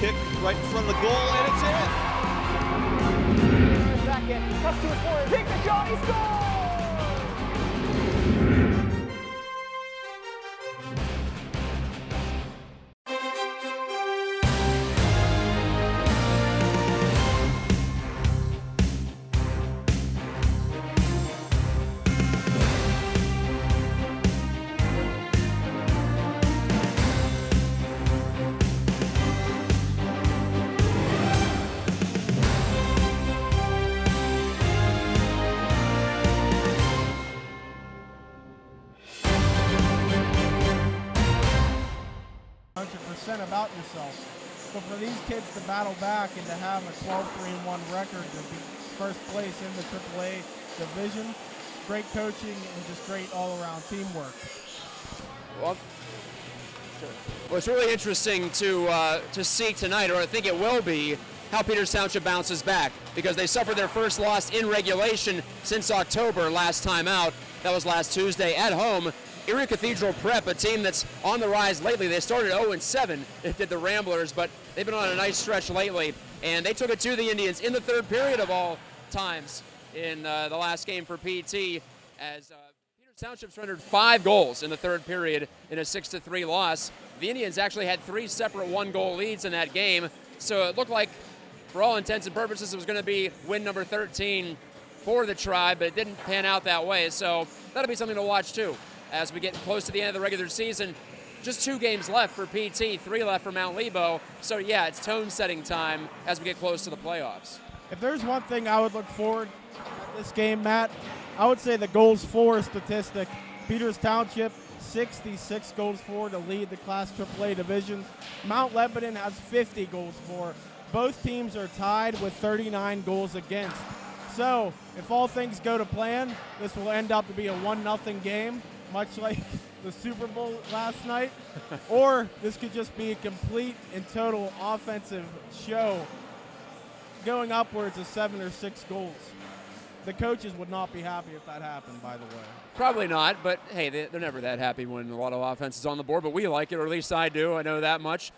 kick right in front of the goal, and it's in. Back in, cuts to his forward, take the shot, he scores! About yourself. So for these kids to battle back and to have a 12-3-1 record to be first place in the AAA division, great coaching and just great all-around teamwork. Well, it's really interesting to see tonight, or I think it will be, how Peters Township bounces back, because they suffered their first loss in regulation since October last time out. That was last Tuesday at home. Erie Cathedral Prep, a team that's on the rise lately. They started 0-7, it did the Ramblers, but they've been on a nice stretch lately, and they took it to the Indians in the third period of all times in the last game for PT, as Peters Township surrendered 5 goals in the third period in a 6-3 loss. The Indians actually had 3 separate 1-goal leads in that game, so it looked like, for all intents and purposes, it was going to be win number 13 for the Tribe, but it didn't pan out that way, so that'll be something to watch too. As we get close to the end of the regular season, just 2 games left for PT, 3 left for Mount Lebo. So yeah, it's tone-setting time as we get close to the playoffs. If there's one thing I would look forward at this game, Matt, I would say the goals for statistic. Peters Township, 66 goals for to lead the Class AAA division. Mount Lebanon has 50 goals for. Both teams are tied with 39 goals against. So if all things go to plan, this will end up to be a 1-0 game, much like the Super Bowl last night, or this could just be a complete and total offensive show going upwards of 7 or 6 goals. The coaches would not be happy if that happened, by the way. Probably not, but hey, they're never that happy when a lot of offense is on the board, but we like it, or at least I do. I know that much.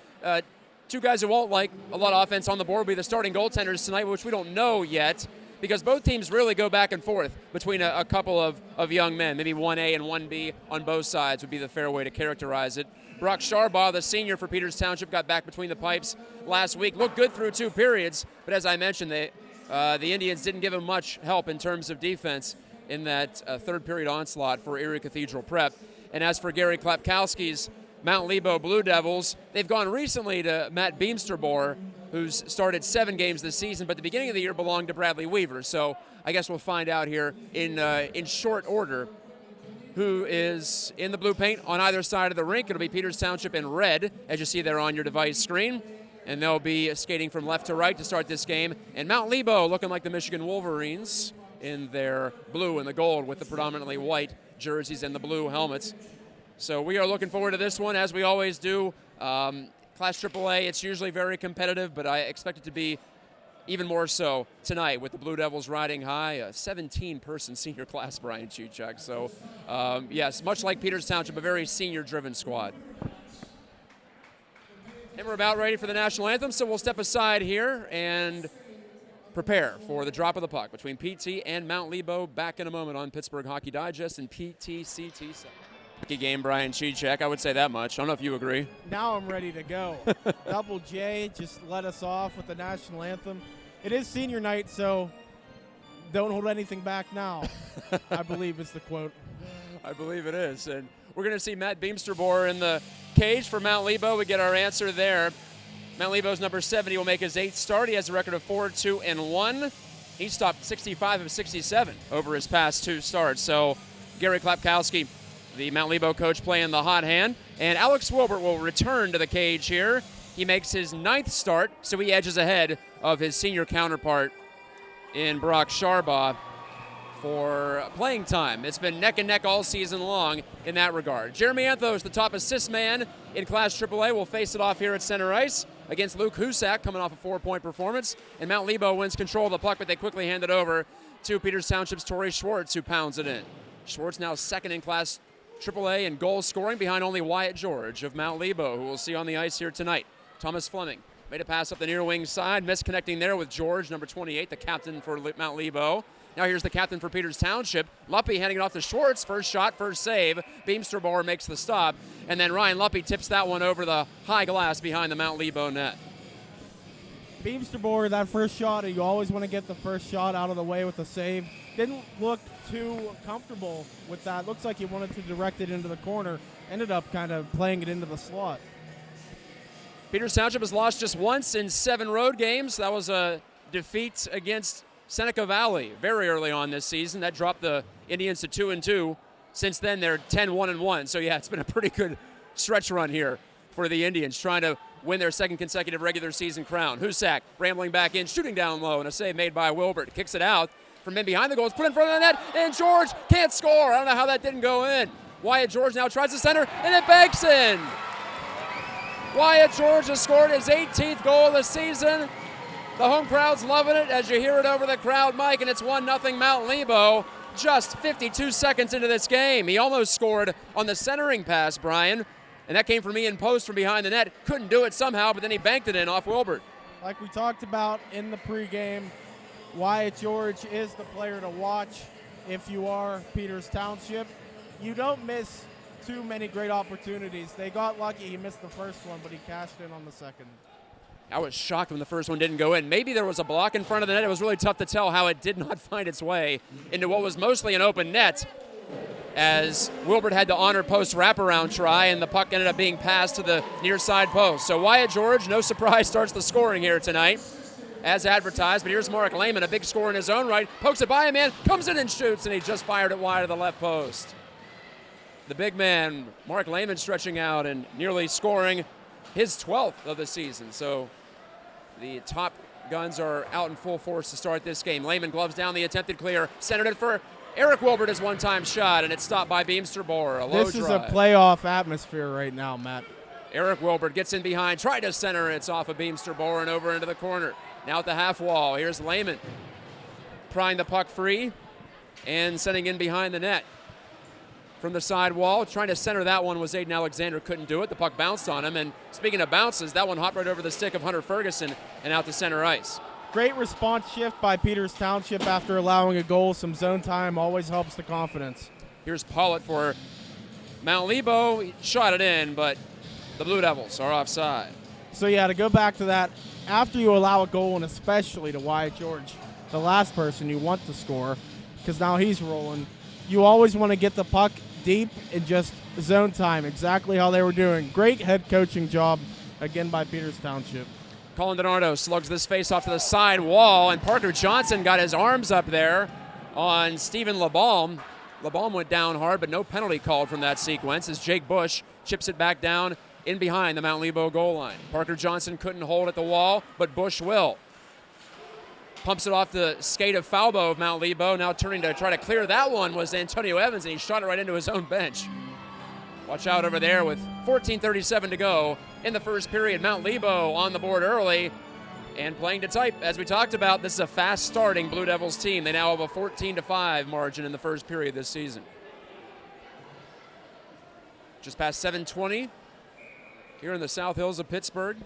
2 guys who won't like a lot of offense on the board will be the starting goaltenders tonight, which we don't know yet, because both teams really go back and forth between a couple of young men. Maybe 1A and 1B on both sides would be the fair way to characterize it. Brock Sharbaugh, the senior for Peters Township, got back between the pipes last week. Looked good through 2 periods, but as I mentioned, the Indians didn't give him much help in terms of defense in that third period onslaught for Erie Cathedral Prep. And as for Gary Klapkowski's Mount Lebo Blue Devils, they've gone recently to Matt Beamsterbor, who's started 7 games this season, but the beginning of the year belonged to Bradley Weaver. So I guess we'll find out here in short order who is in the blue paint on either side of the rink. It'll be Peters Township in red, as you see there on your device screen. And they'll be skating from left to right to start this game. And Mount Lebo looking like the Michigan Wolverines in their blue and the gold with the predominantly white jerseys and the blue helmets. So we are looking forward to this one, as we always do. Class AAA, it's usually very competitive, but I expect it to be even more so tonight with the Blue Devils riding high. A 17-person senior class, Brian Chuchuk. So, yes, much like Peters Township, a very senior-driven squad. And we're about ready for the national anthem, so we'll step aside here and prepare for the drop of the puck between PT and Mount Lebo. Back in a moment on Pittsburgh Hockey Digest and PTCT. Game, Brian Chuchuk, I would say that much. I don't know if you agree. Now I'm ready to go. Double J just let us off with the national anthem. It is senior night, so don't hold anything back now. I believe is the quote. I believe it is. And we're going to see Matt Beamsterbor in the cage for Mount Lebo. We get our answer there. Mount Lebo's number 70 will make his 8th start. He has a record of 4-2-1. He stopped 65 of 67 over his past 2 starts. So Gary Klapkowski, the Mount Lebo coach, playing the hot hand. And Alex Wilbert will return to the cage here. He makes his 9th start, so he edges ahead of his senior counterpart in Brock Sharbaugh for playing time. It's been neck and neck all season long in that regard. Jeremy Anthos, the top assist man in Class AAA, will face it off here at center ice against Luke Husak, coming off a 4-point performance. And Mount Lebo wins control of the puck, but they quickly hand it over to Peters Township's Torrey Schwartz, who pounds it in. Schwartz now second in Class AAA in goal scoring, behind only Wyatt George of Mount Lebo, who we'll see on the ice here tonight. Thomas Fleming Made a pass up the near wing side, misconnecting there with George, number 28, the captain for Mount Lebo. Now here's the captain for Peters Township. Luppy handing it off to Schwartz. First shot, first save. Beamsterboer makes the stop. And then Ryan Luppy tips that one over the high glass behind the Mount Lebo net. Beamsterboer, that first shot, you always want to get the first shot out of the way with a save. Didn't look too comfortable with that. Looks like he wanted to direct it into the corner. Ended up kind of playing it into the slot. Peters Township has lost just once in 7 road games. That was a defeat against Seneca Valley very early on this season. That dropped the Indians to 2-2. Since then, they're 10-1-1. So, yeah, it's been a pretty good stretch run here for the Indians, trying to win their second consecutive regular season crown. Husak rambling back in, shooting down low, and a save made by Wilbert. Kicks it out from in behind the goal. It's put in front of the net, and George can't score. I don't know how that didn't go in. Wyatt George now tries to center, and it banks in. Wyatt George has scored his 18th goal of the season. The home crowd's loving it as you hear it over the crowd mic, and it's 1-0 Mount Lebo just 52 seconds into this game. He almost scored on the centering pass, Brian, and that came from Ian Post from behind the net. Couldn't do it somehow, but then he banked it in off Wilbert. Like we talked about in the pregame, Wyatt George is the player to watch if you are Peters Township. You don't miss too many great opportunities. They got lucky. He missed the first one, but he cashed in on the second. I was shocked when the first one didn't go in. Maybe there was a block in front of the net. It was really tough to tell how it did not find its way into what was mostly an open net, as Wilbert had to honor post wraparound try, and the puck ended up being passed to the near side post. So Wyatt George, no surprise, starts the scoring here tonight, as advertised. But here's Mark Lehman, a big score in his own right. Pokes it by a man, comes in and shoots, and he just fired it wide of the left post. The big man, Mark Lehman, stretching out and nearly scoring his 12th of the season. So the top guns are out in full force to start this game. Lehman gloves down the attempted clear, centered it for Eric Wilbert, his one-time shot, and it's stopped by Beamsterboer. A low This is drive. a playoff atmosphere right now, Matt. Eric Wilbert gets in behind, tried to center, it's off of Beamsterboer and over into the corner. Now at the half wall, here's Lehman prying the puck free and sending in behind the net. From the side wall, trying to center that one was Aiden Alexander, couldn't do it. The puck bounced on him, and speaking of bounces, that one hopped right over the stick of Hunter Ferguson and out to center ice. Great response shift by Peters Township after allowing a goal. Some zone time always helps the confidence. Here's Pollitt for Mount Lebo. He shot it in, but the Blue Devils are offside. So, yeah, to go back to that, after you allow a goal, and especially to Wyatt George, the last person you want to score, because now he's rolling, you always want to get the puck deep and just zone time, exactly how they were doing. Great head coaching job, again, by Peters Township. Colin DiNardo slugs this face off to the side wall, and Parker Johnson got his arms up there on Stephen LeBalm. LeBalm went down hard, but no penalty called from that sequence as Jake Bush chips it back down in behind the Mount Lebo goal line. Parker Johnson couldn't hold at the wall, but Bush will. Pumps it off the skate of Falbo of Mount Lebo. Now turning to try to clear that one was Antonio Evans, and he shot it right into his own bench. Watch out over there with 14:37 to go in the first period. Mount Lebo on the board early and playing to type. As we talked about, this is a fast-starting Blue Devils team. They now have a 14-5 margin in the first period this season. Just past 7:20 here in the South Hills of Pittsburgh.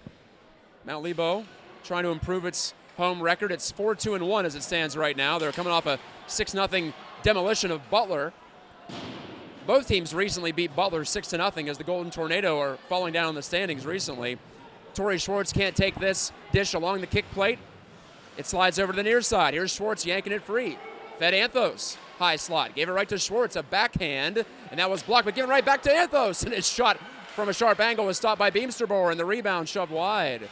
Mount Lebo trying to improve its home record. It's 4-2-1 as it stands right now. They're coming off a 6-0 demolition of Butler. Both teams recently beat Butler 6-0 as the Golden Tornado are falling down in the standings recently. Torrey Schwartz can't take this dish along the kick plate. It slides over to the near side. Here's Schwartz yanking it free. Fed Anthos. High slot. Gave it right to Schwartz. A backhand. And that was blocked, but given right back to Anthos. And his shot from a sharp angle was stopped by Beamsterboer, and the rebound shoved wide.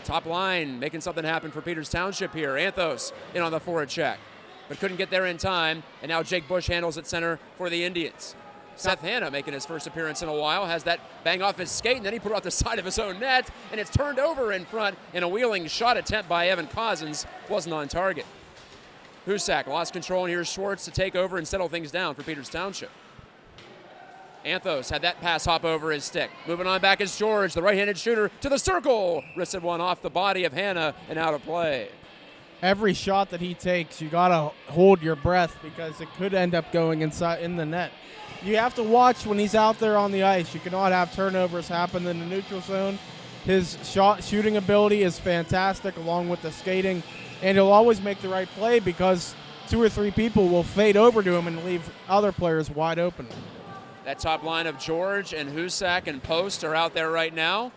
Top line making something happen for Peters Township here. Anthos in on the forward check, but couldn't get there in time. And now Jake Bush handles at center for the Indians. Seth Hanna making his first appearance in a while, has that bang off his skate, and then he put it off the side of his own net, and it's turned over in front, and a wheeling shot attempt by Evan Cousins wasn't on target. Husak lost control, and here's Schwartz to take over and settle things down for Peters Township. Anthos had that pass hop over his stick. Moving on back is George, the right-handed shooter, to the circle. Wristed one off the body of Hanna and out of play. Every shot that he takes, you got to hold your breath because it could end up going inside in the net. You have to watch when he's out there on the ice. You cannot have turnovers happen in the neutral zone. His shooting ability is fantastic, along with the skating, and he'll always make the right play because 2 or 3 people will fade over to him and leave other players wide open. That top line of George and Husak and Post are out there right now.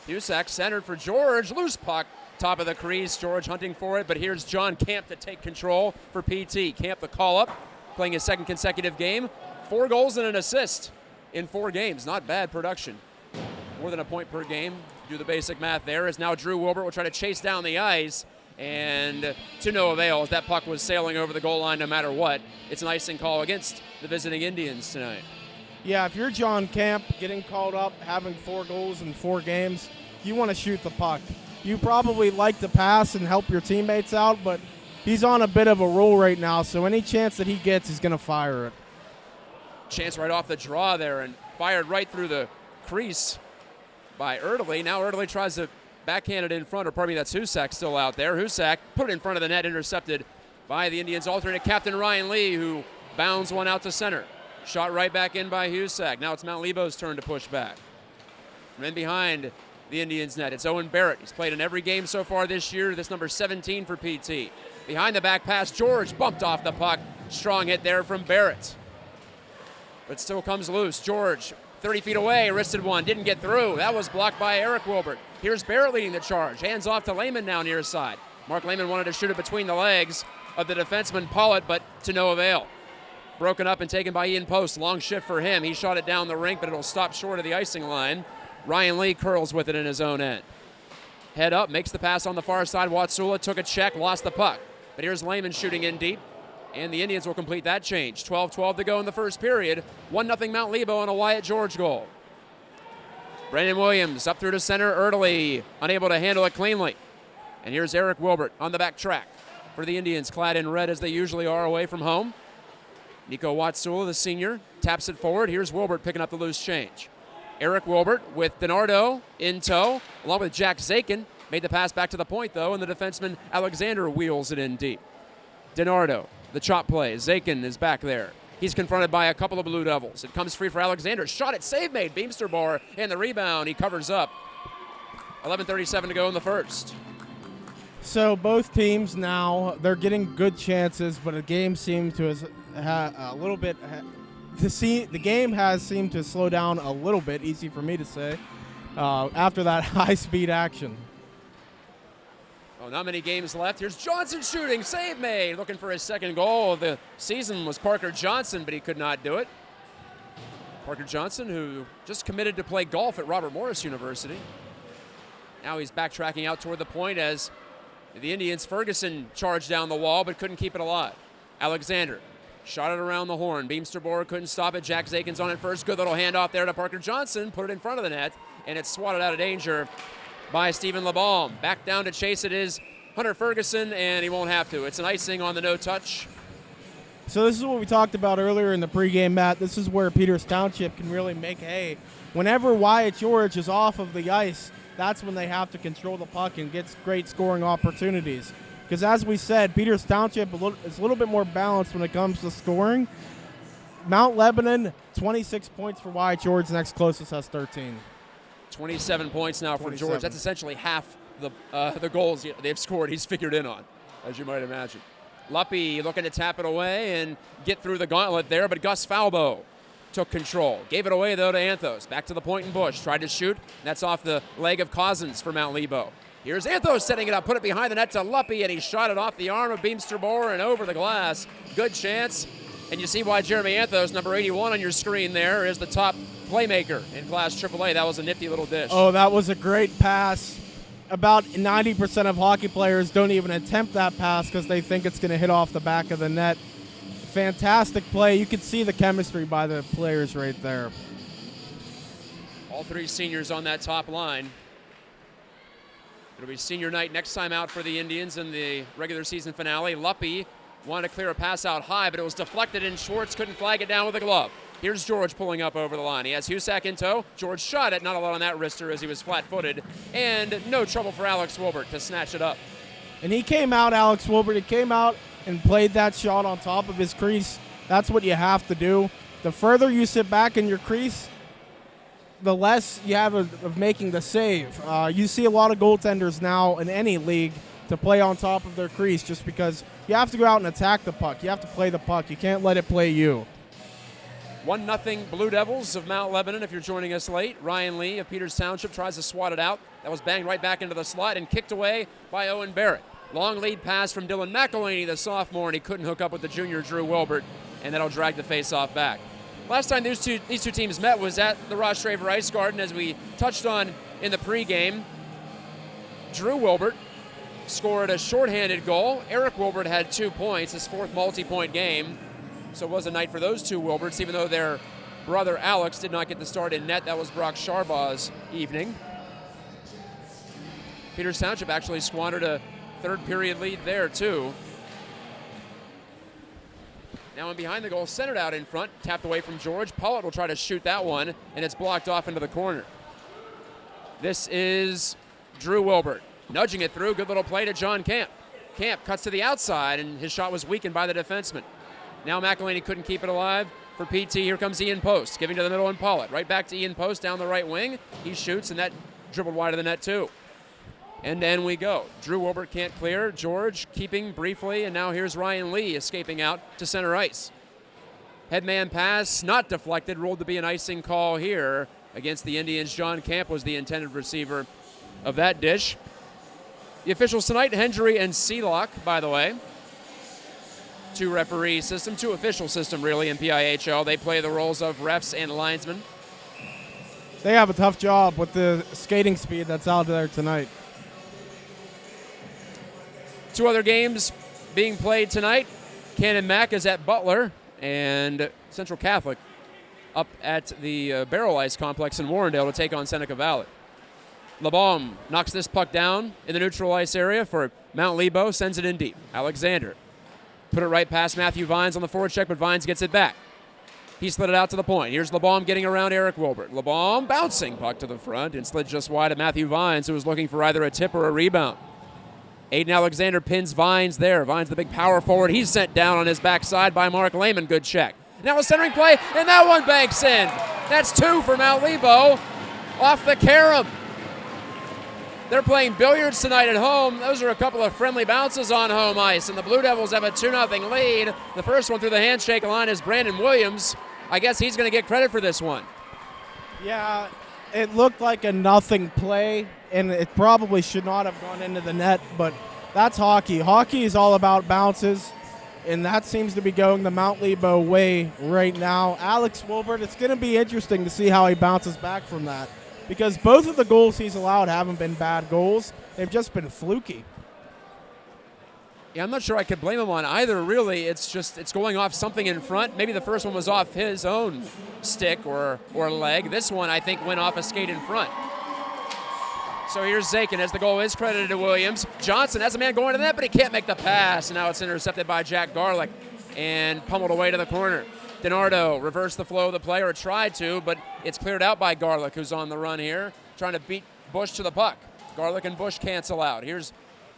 Husak centered for George. Loose puck, top of the crease. George hunting for it, but here's John Camp to take control for PT. Camp the call-up, playing his 2nd consecutive game. 4 goals and an assist in 4 games. Not bad production. More than a point per game. Do the basic math there. As now Drew Wilbert will try to chase down the ice, and to no avail as that puck was sailing over the goal line no matter what. It's an icing call against the visiting Indians tonight. Yeah, if you're John Camp, getting called up, having 4 goals in 4 games, you want to shoot the puck. You probably like to pass and help your teammates out, but he's on a bit of a roll right now, so any chance that he gets, he's going to fire it. Chance right off the draw there and fired right through the crease by Erdely. Now Erdely tries to backhand it in front, or pardon me, that's Husak still out there. Husak put it in front of the net, intercepted by the Indians' alternate captain Ryan Lee, who bounds one out to center. Shot right back in by Husak. Now it's Mount Lebo's turn to push back. From in behind the Indians' net, it's Owen Barrett. He's played in every game so far this year. This number 17 for PT. Behind the back pass, George bumped off the puck. Strong hit there from Barrett. But still comes loose. George, 30 feet away, wristed one, didn't get through. That was blocked by Eric Wilbert. Here's Barrett leading the charge. Hands off to Lehman now near side. Mark Lehman wanted to shoot it between the legs of the defenseman Pollitt, but to no avail. Broken up and taken by Ian Post. Long shift for him. He shot it down the rink, but it'll stop short of the icing line. Ryan Lee curls with it in his own end. Head up, makes the pass on the far side. Watsula took a check, lost the puck. But here's Lehman shooting in deep, and the Indians will complete that change. 12-12 to go in the first period. 1-0 Mount Lebo and a Wyatt George goal. Brandon Williams up through to center. Erdely unable to handle it cleanly. And here's Eric Wilbert on the back track for the Indians, clad in red as they usually are away from home. Nico Watsula, the senior, taps it forward. Here's Wilbert picking up the loose change. Eric Wilbert with DiNardo in tow, along with Jack Zakin. Made the pass back to the point, though, and the defenseman Alexander wheels it in deep. DiNardo, the chop play. Zakin is back there. He's confronted by a couple of Blue Devils. It comes free for Alexander. Shot it, save made. Beamsterboer and the rebound. He covers up. 11:37 to go in the first. So both teams now, they're getting good chances, but the game seems to have a little bit. The game has seemed to slow down a little bit. Easy for me to say after that high-speed action. Oh, not many games left. Here's Johnson shooting, save made. Looking for his 2nd goal of the season was Parker Johnson, but he could not do it. Parker Johnson, who just committed to play golf at Robert Morris University. Now he's backtracking out toward the point as the Indians' Ferguson charged down the wall, but couldn't keep it alive. Alexander shot it around the horn. Beamsterboer couldn't stop it. Jack Zakin's on it first. Good little handoff there to Parker Johnson. Put it in front of the net, and it's swatted out of danger by Stephen LeBalm. Back down to chase it is Hunter Ferguson, and he won't have to. It's an icing on the no-touch. So this is what we talked about earlier in the pregame, Matt. This is where Peters Township can really make hay. Whenever Wyatt George is off of the ice, that's when they have to control the puck and get great scoring opportunities. Because as we said, Peters Township is a little bit more balanced when it comes to scoring. Mount Lebanon, 26 points for Wyatt George. Next closest has 13. 27 points now for George. That's essentially half the goals they've scored he's figured in on, as you might imagine. Luppy looking to tap it away and get through the gauntlet there, but Gus Falbo took control. Gave it away, though, to Anthos. Back to the point and Bush. Tried to shoot. That's off the leg of Cousins for Mount Lebo. Here's Anthos setting it up. Put it behind the net to Luppy, and he shot it off the arm of Beamsterboer and over the glass. Good chance. And you see why Jeremy Anthos, number 81 on your screen there, is the top playmaker in Class AAA. That was a nifty little dish. Oh, that was a great pass. About 90% of hockey players don't even attempt that pass because they think it's going to hit off the back of the net. Fantastic play. You could see the chemistry by the players right there. All 3 seniors on that top line. It'll be senior night next time out for the Indians in the regular season finale. Luppy wanted to clear a pass out high, but it was deflected, and Schwartz couldn't flag it down with a glove. Here's George pulling up over the line. He has Husak in tow. George shot it, not a lot on that wrister as he was flat-footed, and no trouble for Alex Wilbert to snatch it up. And he came out, Alex Wilbert, he came out and played that shot on top of his crease. That's what you have to do. The further you sit back in your crease, the less you have of making the save. You see a lot of goaltenders now in any league to play on top of their crease just because you have to go out and attack the puck. You have to play the puck. You can't let it play you. 1-0 Blue Devils of Mount Lebanon if you're joining us late. Ryan Lee of Peters Township tries to swat it out. That was banged right back into the slot and kicked away by Owen Barrett. Long lead pass from Dylan McElhaney, the sophomore, and he couldn't hook up with the junior Drew Wilbert, and that'll drag the face-off back. Last time these two teams met was at the Ross Straver Ice Garden, as we touched on in the pregame. Drew Wilbert scored a shorthanded goal. Eric Wilbert had 2 points, his 4th multi-point game. So it was a night for those two Wilberts, even though their brother Alex did not get the start in net. That was Brock Sharbaugh's evening. Peters Township actually squandered a 3rd period lead there, too. Now in behind the goal, centered out in front, tapped away from George. Pollard will try to shoot that one, and it's blocked off into the corner. This is Drew Wilbert, nudging it through. Good little play to John Camp. Camp cuts to the outside, and his shot was weakened by the defenseman. Now McElhaney couldn't keep it alive for PT. Here comes Ian Post, giving to the middle and Pollard. Right back to Ian Post down the right wing. He shoots, and that dribbled wide of the net, too. And then we go. Drew Wilbert can't clear. George keeping briefly, and now here's Ryan Lee escaping out to center ice. Headman pass, not deflected, ruled to be an icing call here against the Indians. John Camp was the intended receiver of that dish. The officials tonight, Hendry and Seelock, by the way. 2-referee system, 2-official system, really, in PIHL. They play the roles of refs and linesmen. They have a tough job with the skating speed that's out there tonight. 2 other games being played tonight. Cannon Mac is at Butler, and Central Catholic up at the Barrel Ice Complex in Warrendale to take on Seneca Valley. LeBaume knocks this puck down in the neutral ice area for Mount Lebo, sends it in deep. Alexander put it right past Matthew Vines on the forward check, but Vines gets it back. He slid it out to the point. Here's LeBaume getting around Eric Wilbert. LeBaume bouncing puck to the front and slid just wide of Matthew Vines, who was looking for either a tip or a rebound. Aiden Alexander pins Vines there. Vines, the big power forward. He's sent down on his backside by Mark Lehman. Good check. Now a centering play, and that one banks in. That's 2 for Mount Lebo off the carom. They're playing billiards tonight at home. Those are a couple of friendly bounces on home ice, and the Blue Devils have a 2-0 lead. The first one through the handshake line is Brandon Williams. I guess he's going to get credit for this one. Yeah, it looked like a nothing play, and it probably should not have gone into the net, but that's hockey. Hockey is all about bounces, and that seems to be going the Mount Lebo way right now. Alex Wilbert, it's going to be interesting to see how he bounces back from that, because both of the goals he's allowed haven't been bad goals. They've just been fluky. Yeah, I'm not sure I could blame him on either, really. It's going off something in front. Maybe the first one was off his own stick or leg. This one, I think, went off a skate in front. So here's Zakin as the goal is credited to Williams. Johnson has a man going to the net, but he can't make the pass. And now it's intercepted by Jack Garlick and pummeled away to the corner. DiNardo reversed the flow of the play, or tried to, but it's cleared out by Garlick, who's on the run here, trying to beat Bush to the puck. Garlick and Bush cancel out. Here's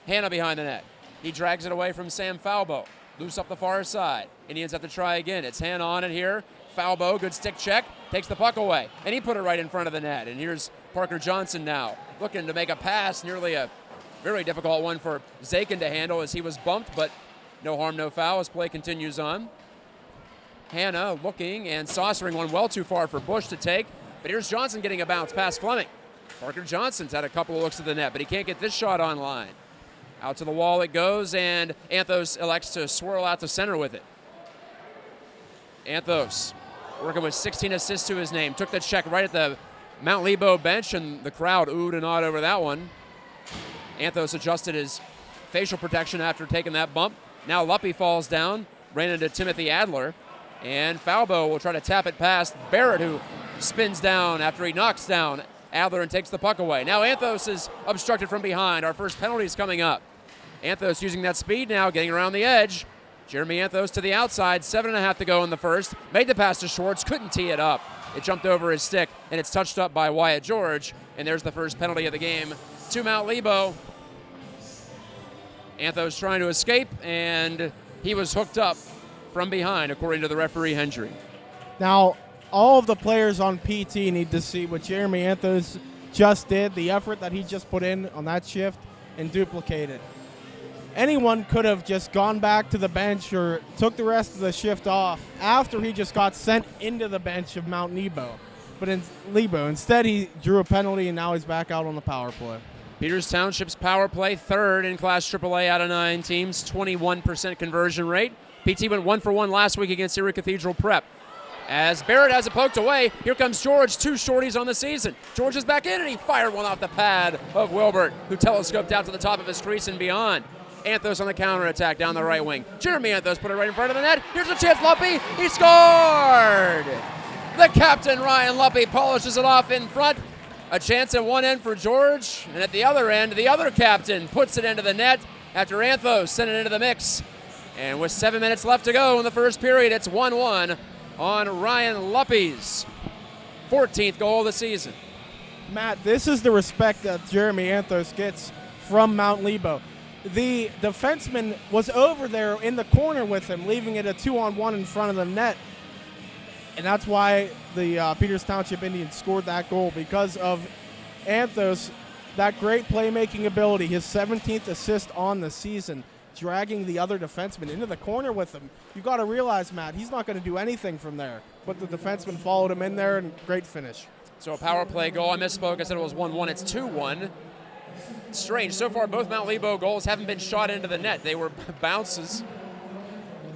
Hanna behind the net. He drags it away from Sam Falbo. Loose up the far side. Indians have to try again. It's Hanna on it here. Falbo, good stick check, takes the puck away, and he put it right in front of the net. And here's Parker Johnson now, looking to make a pass, nearly a very difficult one for Zakin to handle as he was bumped, but no harm, no foul as play continues on. Hanna looking and saucering one well too far for Bush to take, but here's Johnson getting a bounce past Fleming. Parker Johnson's had a couple of looks at the net, but he can't get this shot on line. Out to the wall it goes, and Anthos elects to swirl out to center with it. Anthos working with 16 assists to his name. Took the check right at the Mount Lebo bench, and the crowd oohed and awed over that one. Anthos adjusted his facial protection after taking that bump. Now Luppy falls down, ran into Timothy Adler, and Falbo will try to tap it past Barrett, who spins down after he knocks down Adler and takes the puck away. Now Anthos is obstructed from behind. Our first penalty is coming up. Anthos using that speed now, getting around the edge. Jeremy Anthos to the outside, 7.5 to go in the first. Made the pass to Schwartz, couldn't tee it up. It jumped over his stick, and it's touched up by Wyatt George. And there's the first penalty of the game to Mount Lebo. Anthos trying to escape, and he was hooked up from behind, according to the referee, Hendry. Now, all of the players on PT need to see what Jeremy Anthos just did, the effort that he just put in on that shift, and duplicate it. Anyone could have just gone back to the bench or took the rest of the shift off after he just got sent into the bench of Mount Nebo. But instead he drew a penalty, and now he's back out on the power play. Peters Township's power play, third in Class AAA out of 9 teams, 21% conversion rate. PT went 1 for 1 last week against Erie Cathedral Prep. As Barrett has it poked away, here comes George, 2 shorties on the season. George is back in, and he fired one off the pad of Wilbert, who telescoped out to the top of his crease and beyond. Anthos on the counterattack down the right wing. Jeremy Anthos put it right in front of the net. Here's a chance, Luppy. He scored! The captain, Ryan Luppy, polishes it off in front. A chance at one end for George, and at the other end, the other captain puts it into the net after Anthos sent it into the mix. And with 7 minutes left to go in the first period, it's 1-1 on Ryan Luppy's 14th goal of the season. Matt, this is the respect that Jeremy Anthos gets from Mount Nebo. The defenseman was over there in the corner with him, leaving it a 2-on-1 in front of the net. And that's why the Peters Township Indians scored that goal, because of Anthos, that great playmaking ability, his 17th assist on the season, dragging the other defenseman into the corner with him. You got to realize, Matt, he's not going to do anything from there. But the defenseman followed him in there, and great finish. So a power play goal. I misspoke. I said it was 1-1. It's 2-1. Strange. So far, both Mount Nebo goals haven't been shot into the net. They were bounces.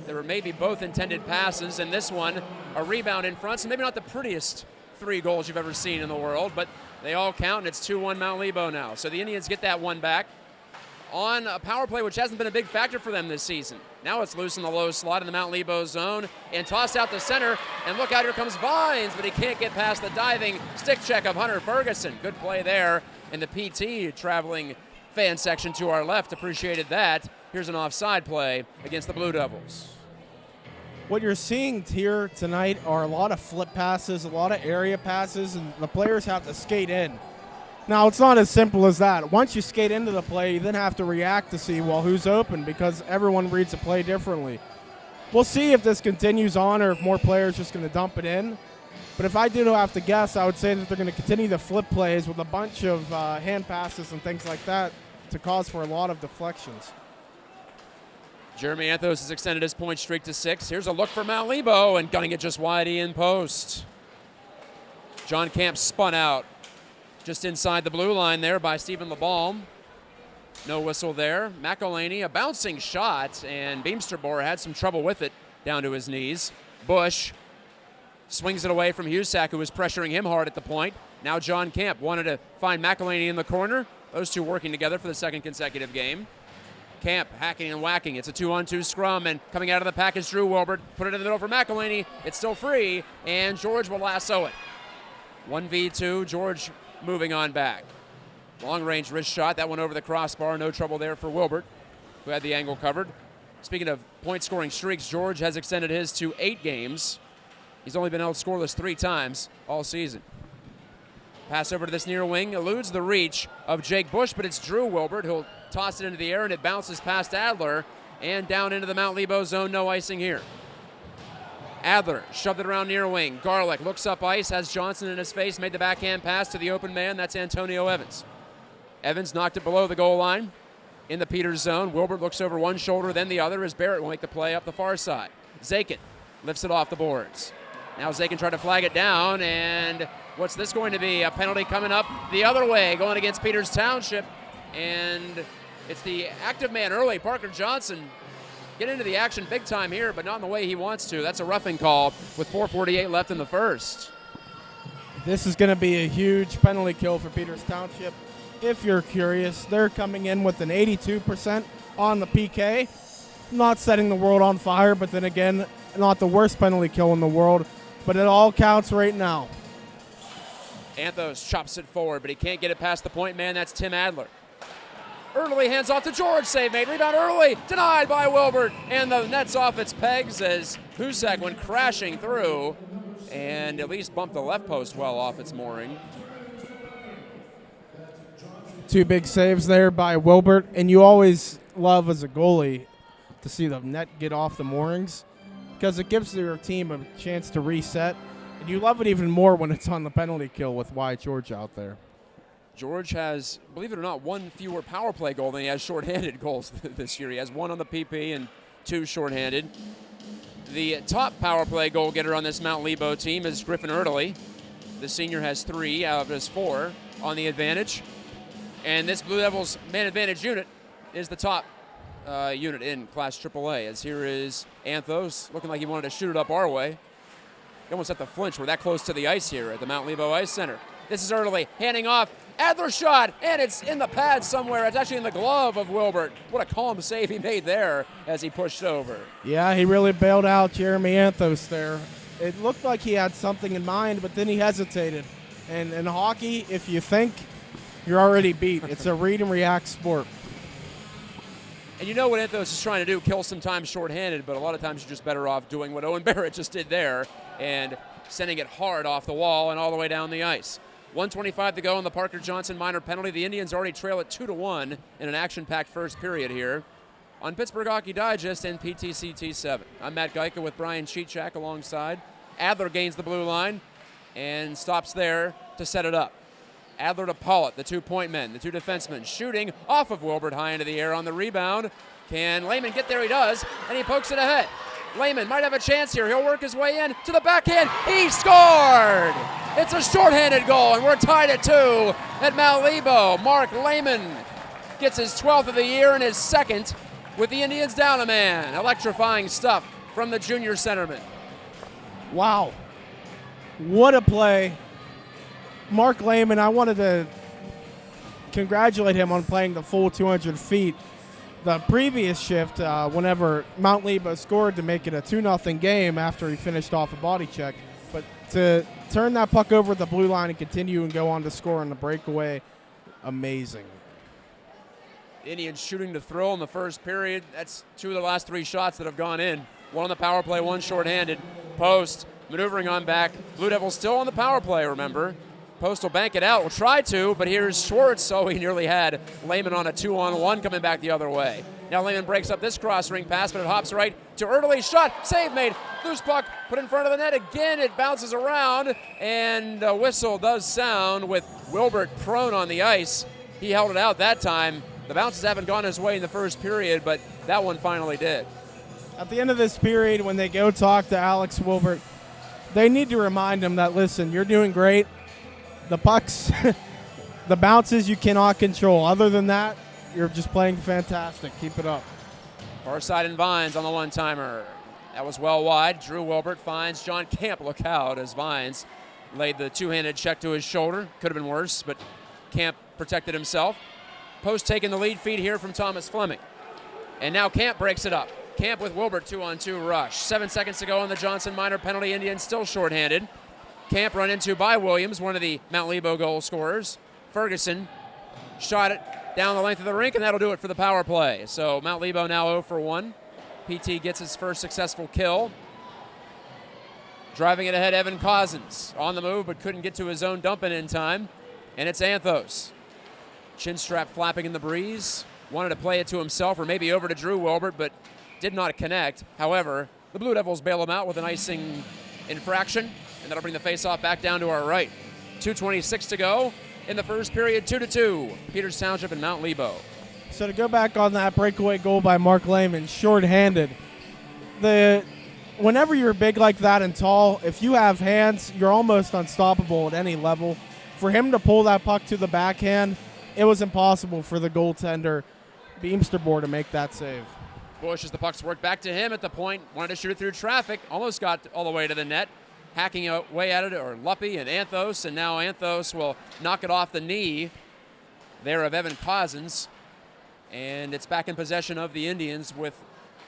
There were maybe both intended passes, and this one, a rebound in front. So maybe not the prettiest 3 goals you've ever seen in the world, but they all count, and it's 2-1 Mount Nebo now. So the Indians get that one back on a power play, which hasn't been a big factor for them this season. Now it's loose in the low slot in the Mount Nebo zone and tossed out the center. And look out, here comes Vines, but he can't get past the diving stick check of Hunter Ferguson. Good play there. And the PT traveling fan section to our left appreciated that. Here's an offside play against the Blue Devils. What you're seeing here tonight are a lot of flip passes, a lot of area passes, and the players have to skate in. Now, it's not as simple as that. Once you skate into the play, you then have to react to see, well, who's open, because everyone reads the play differently. We'll see if this continues on or if more players are just going to dump it in. But if I do have to guess, I would say that they're going to continue the flip plays with a bunch of hand passes and things like that to cause for a lot of deflections. Jeremy Anthos has extended his point streak to 6. Here's a look for Mount Nebo, and gunning it just wide in post. John Camp spun out just inside the blue line there by Stephen LeBalm. No whistle there. McElhaney, a bouncing shot, and Beamsterbor had some trouble with it down to his knees. Bush swings it away from Husak, who was pressuring him hard at the point. Now John Camp wanted to find McElhaney in the corner. Those two working together for the second consecutive game. Camp hacking and whacking. It's a 2-on-2 scrum, and coming out of the package, Drew Wilbert put it in the middle for McElhaney. It's still free, and George will lasso it. 1v2, George moving on back. Long-range wrist shot, that one over the crossbar. No trouble there for Wilbert, who had the angle covered. Speaking of point-scoring streaks, George has extended his to 8 games. He's only been held scoreless 3 times all season. Pass over to this near wing, eludes the reach of Jake Bush, but it's Drew Wilbert who'll toss it into the air, and it bounces past Adler and down into the Mount Nebo zone. No icing here. Adler shoved it around near wing. Garlick looks up ice, has Johnson in his face, made the backhand pass to the open man. That's Antonio Evans. Evans knocked it below the goal line in the Peters zone. Wilbert looks over one shoulder, then the other, as Barrett will make the play up the far side. Zakin lifts it off the boards. Now Zakin tried to flag it down, and what's this going to be? A penalty coming up the other way, going against Peters Township, and it's the active man early, Parker Johnson, get into the action big time here, but not in the way he wants to. That's a roughing call with 4:48 left in the first. This is going to be a huge penalty kill for Peters Township. If you're curious, they're coming in with an 82% on the PK. Not setting the world on fire, but then again, not the worst penalty kill in the world, but it all counts right now. Anthos chops it forward, but he can't get it past the point man. That's Tim Adler. Early hands off to George, save made, rebound early, denied by Wilbert, and the net's off its pegs as Husak went crashing through and at least bumped the left post well off its mooring. 2 big saves there by Wilbert, and you always love as a goalie to see the net get off the moorings because it gives your team a chance to reset. And you love it even more when it's on the penalty kill with Wyatt George out there. George has, believe it or not, one fewer power play goal than he has shorthanded goals this year. He has 1 on the PP and 2 shorthanded. The top power play goal getter on this Mount Lebo team is Griffin Erdely. The senior has 3 out of his 4 on the advantage. And this Blue Devils man advantage unit is the top unit in Class AAA, as here is Anthos looking like he wanted to shoot it up our way. He almost had to flinch. We're that close to the ice here at the Mount Lebo Ice Center. This is Erdely handing off. Adler shot, and it's in the pad somewhere. It's actually in the glove of Wilbert. What a calm save he made there as he pushed over. Yeah, he really bailed out Jeremy Anthos there. It looked like he had something in mind, but then he hesitated. And in hockey, if you think, you're already beat. It's a read and react sport. And you know what Anthos is trying to do, kill some time shorthanded, but a lot of times you're just better off doing what Owen Barrett just did there and sending it hard off the wall and all the way down the ice. 1:25 to go in the Parker Johnson minor penalty. The Indians already trail at 2-1 in an action-packed first period here on Pittsburgh Hockey Digest and PTCT7. I'm Matt Geica with Brian Cheechak alongside. Adler gains the blue line and stops there to set it up. Adler to Pollitt, the 2-point men, the 2 defensemen, shooting off of Wilbert high into the air on the rebound. Can Lehman get there? He does, and he pokes it ahead. Lehman might have a chance here. He'll work his way in to the backhand. He scored! It's a shorthanded goal, and we're tied at 2 at Mount Lebo. Mark Lehman gets his 12th of the year and his 2nd with the Indians down a man. Electrifying stuff from the junior centerman. Wow. What a play. Mark Lehman, I wanted to congratulate him on playing the full 200 feet. The previous shift, whenever Mount Lebo scored to make it a 2-0 game after he finished off a body check. But to turn that puck over the blue line and continue and go on to score on the breakaway, amazing. Indians shooting to thrill in the first period. That's 2 of the last 3 shots that have gone in. 1 on the power play, 1 shorthanded. Post maneuvering on back. Blue Devils still on the power play, remember. Post will bank it out. Will try to, but here's Schwartz. So he nearly had Lehman on a 2-on-1 coming back the other way. Now Lehman breaks up this cross-ring pass, but it hops right to Erdely's shot. Save made. Loose puck put in front of the net again. It bounces around, and a whistle does sound with Wilbert prone on the ice. He held it out that time. The bounces haven't gone his way in the first period, but that one finally did. At the end of this period, when they go talk to Alex Wilbert, they need to remind him that, listen, you're doing great. The pucks, the bounces you cannot control. Other than that, you're just playing fantastic. Keep it up. Far side and Vines on the one-timer. That was well wide. Drew Wilbert finds John Camp. Look out as Vines laid the 2-handed check to his shoulder. Could have been worse, but Camp protected himself. Post taking the lead feed here from Thomas Fleming. And now Camp breaks it up. Camp with Wilbert 2-on-2 rush. 7 seconds to go on the Johnson minor penalty. Indians still shorthanded. Camp run into by Williams, one of the Mount Lebo goal scorers. Ferguson shot it down the length of the rink, and that'll do it for the power play. So Mount Lebo now 0 for 1. PT gets his first successful kill. Driving it ahead, Evan Cousins on the move, but couldn't get to his own dump-in in time. And it's Anthos. Chin strap flapping in the breeze. Wanted to play it to himself or maybe over to Drew Wilbert, but did not connect. However, the Blue Devils bail him out with an icing infraction, and that'll bring the faceoff back down to our right. 2:26 to go in the first period, 2-2. Peters Township and Mount Lebo. So to go back on that breakaway goal by Mark Lehman, shorthanded. Whenever you're big like that and tall, if you have hands, you're almost unstoppable at any level. For him to pull that puck to the backhand, it was impossible for the goaltender, Beemsterboer, to make that save. Bush, as the puck's worked back to him at the point, wanted to shoot it through traffic, almost got all the way to the net. Hacking away at it are Luppy and Anthos, and now Anthos will knock it off the knee there of Evan Cousins. And it's back in possession of the Indians with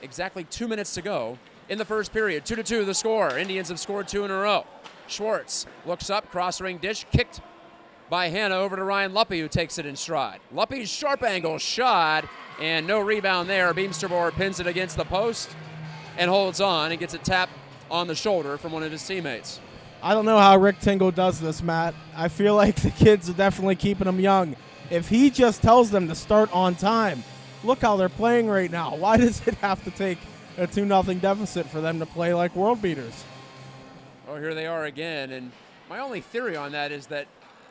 exactly 2 minutes to go in the first period. 2-2 the score. Indians have scored 2 in a row. Schwartz looks up, cross-ring dish, kicked by Hanna over to Ryan Luppy, who takes it in stride. Luppy's sharp angle shot, and no rebound there. Beemsterboer pins it against the post and holds on and gets a tap on the shoulder from one of his teammates. I don't know how Rick Tingle does this, Matt. I feel like the kids are definitely keeping him young. If he just tells them to start on time, look how they're playing right now. Why does it have to take a 2-0 deficit for them to play like world beaters? Oh, here they are again. And my only theory on that is that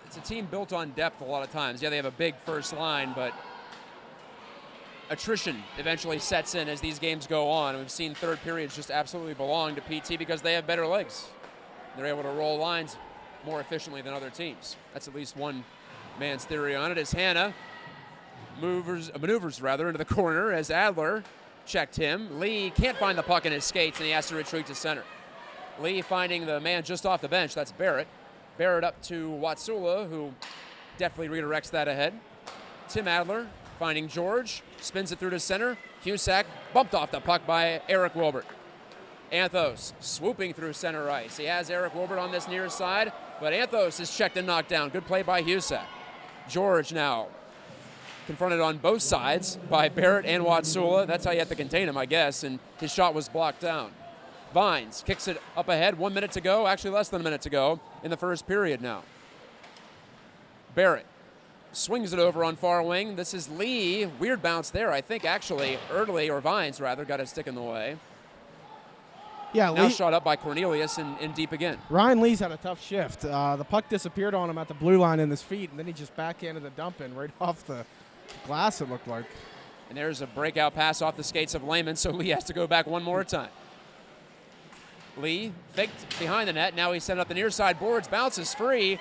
it's a team built on depth a lot of times. Yeah, they have a big first line, but attrition eventually sets in as these games go on. We've seen third periods just absolutely belong to PT because they have better legs. They're able to roll lines more efficiently than other teams. That's at least one man's theory on it. As Hannah maneuvers into the corner as Adler checked him. Lee can't find the puck in his skates, and he has to retreat to center. Lee finding the man just off the bench. That's Barrett. Barrett up to Watsula, who definitely redirects that ahead. Tim Adler finding George, spins it through to center. Husak bumped off the puck by Eric Wilbert. Anthos swooping through center ice. He has Eric Wilbert on this near side, but Anthos is checked and knocked down. Good play by Husak. George now confronted on both sides by Barrett and Watsula. That's how you have to contain him, I guess, and his shot was blocked down. Vines kicks it up ahead. 1 minute to go, actually less than a minute to go in the first period now. Barrett swings it over on far wing. This is Lee. Weird bounce there. I think actually Erdley, or Vines rather, got a stick in the way. Yeah, now Lee, shot up by Cornelius and deep again. Ryan Lee's had a tough shift. The puck disappeared on him at the blue line in his feet, and then he just backhanded the dump in right off the glass, it looked like. And there's a breakout pass off the skates of Lehman, so Lee has to go back one more time. Lee faked behind the net. Now he sent up the near side boards, bounces free.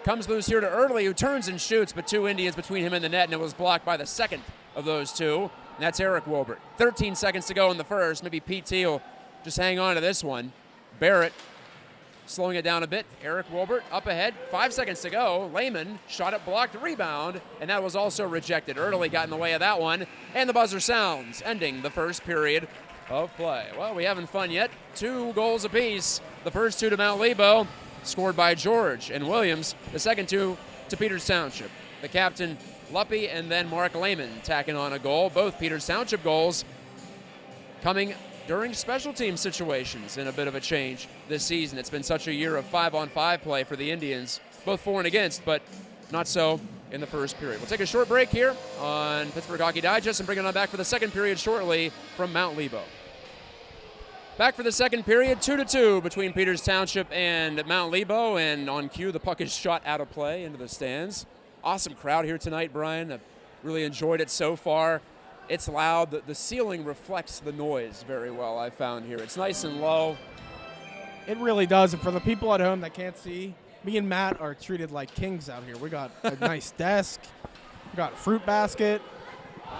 Comes loose here to Erdley, who turns and shoots, but two Indians between him and the net, and it was blocked by the second of those two. And that's Eric Wilbert. 13 seconds to go in the first. Maybe PT will just hang on to this one. Barrett slowing it down a bit. Eric Wilbert up ahead. 5 seconds to go. Lehman shot it, blocked, rebound, and that was also rejected. Erdley got in the way of that one, and the buzzer sounds, ending the first period of play. Well, we haven't fun yet. 2 goals apiece. The first 2 to Mount Lebo, scored by George and Williams. The second 2 to Peters Township. The captain, Luppy, and then Mark Lehman tacking on a goal. Both Peters Township goals coming during special team situations in a bit of a change this season. It's been such a year of 5-on-5 play for the Indians, both for and against, but not so in the first period. We'll take a short break here on Pittsburgh Hockey Digest and bring it on back for the second period shortly from Mount Lebo. Back for the second period, 2-2 between Peters Township and Mount Lebo, and on cue, the puck is shot out of play into the stands. Awesome crowd here tonight, Brian. I've really enjoyed it so far. It's loud. The ceiling reflects the noise very well, I found here. It's nice and low. It really does, and for the people at home that can't see, me and Matt are treated like kings out here. We got a nice desk. We got a fruit basket.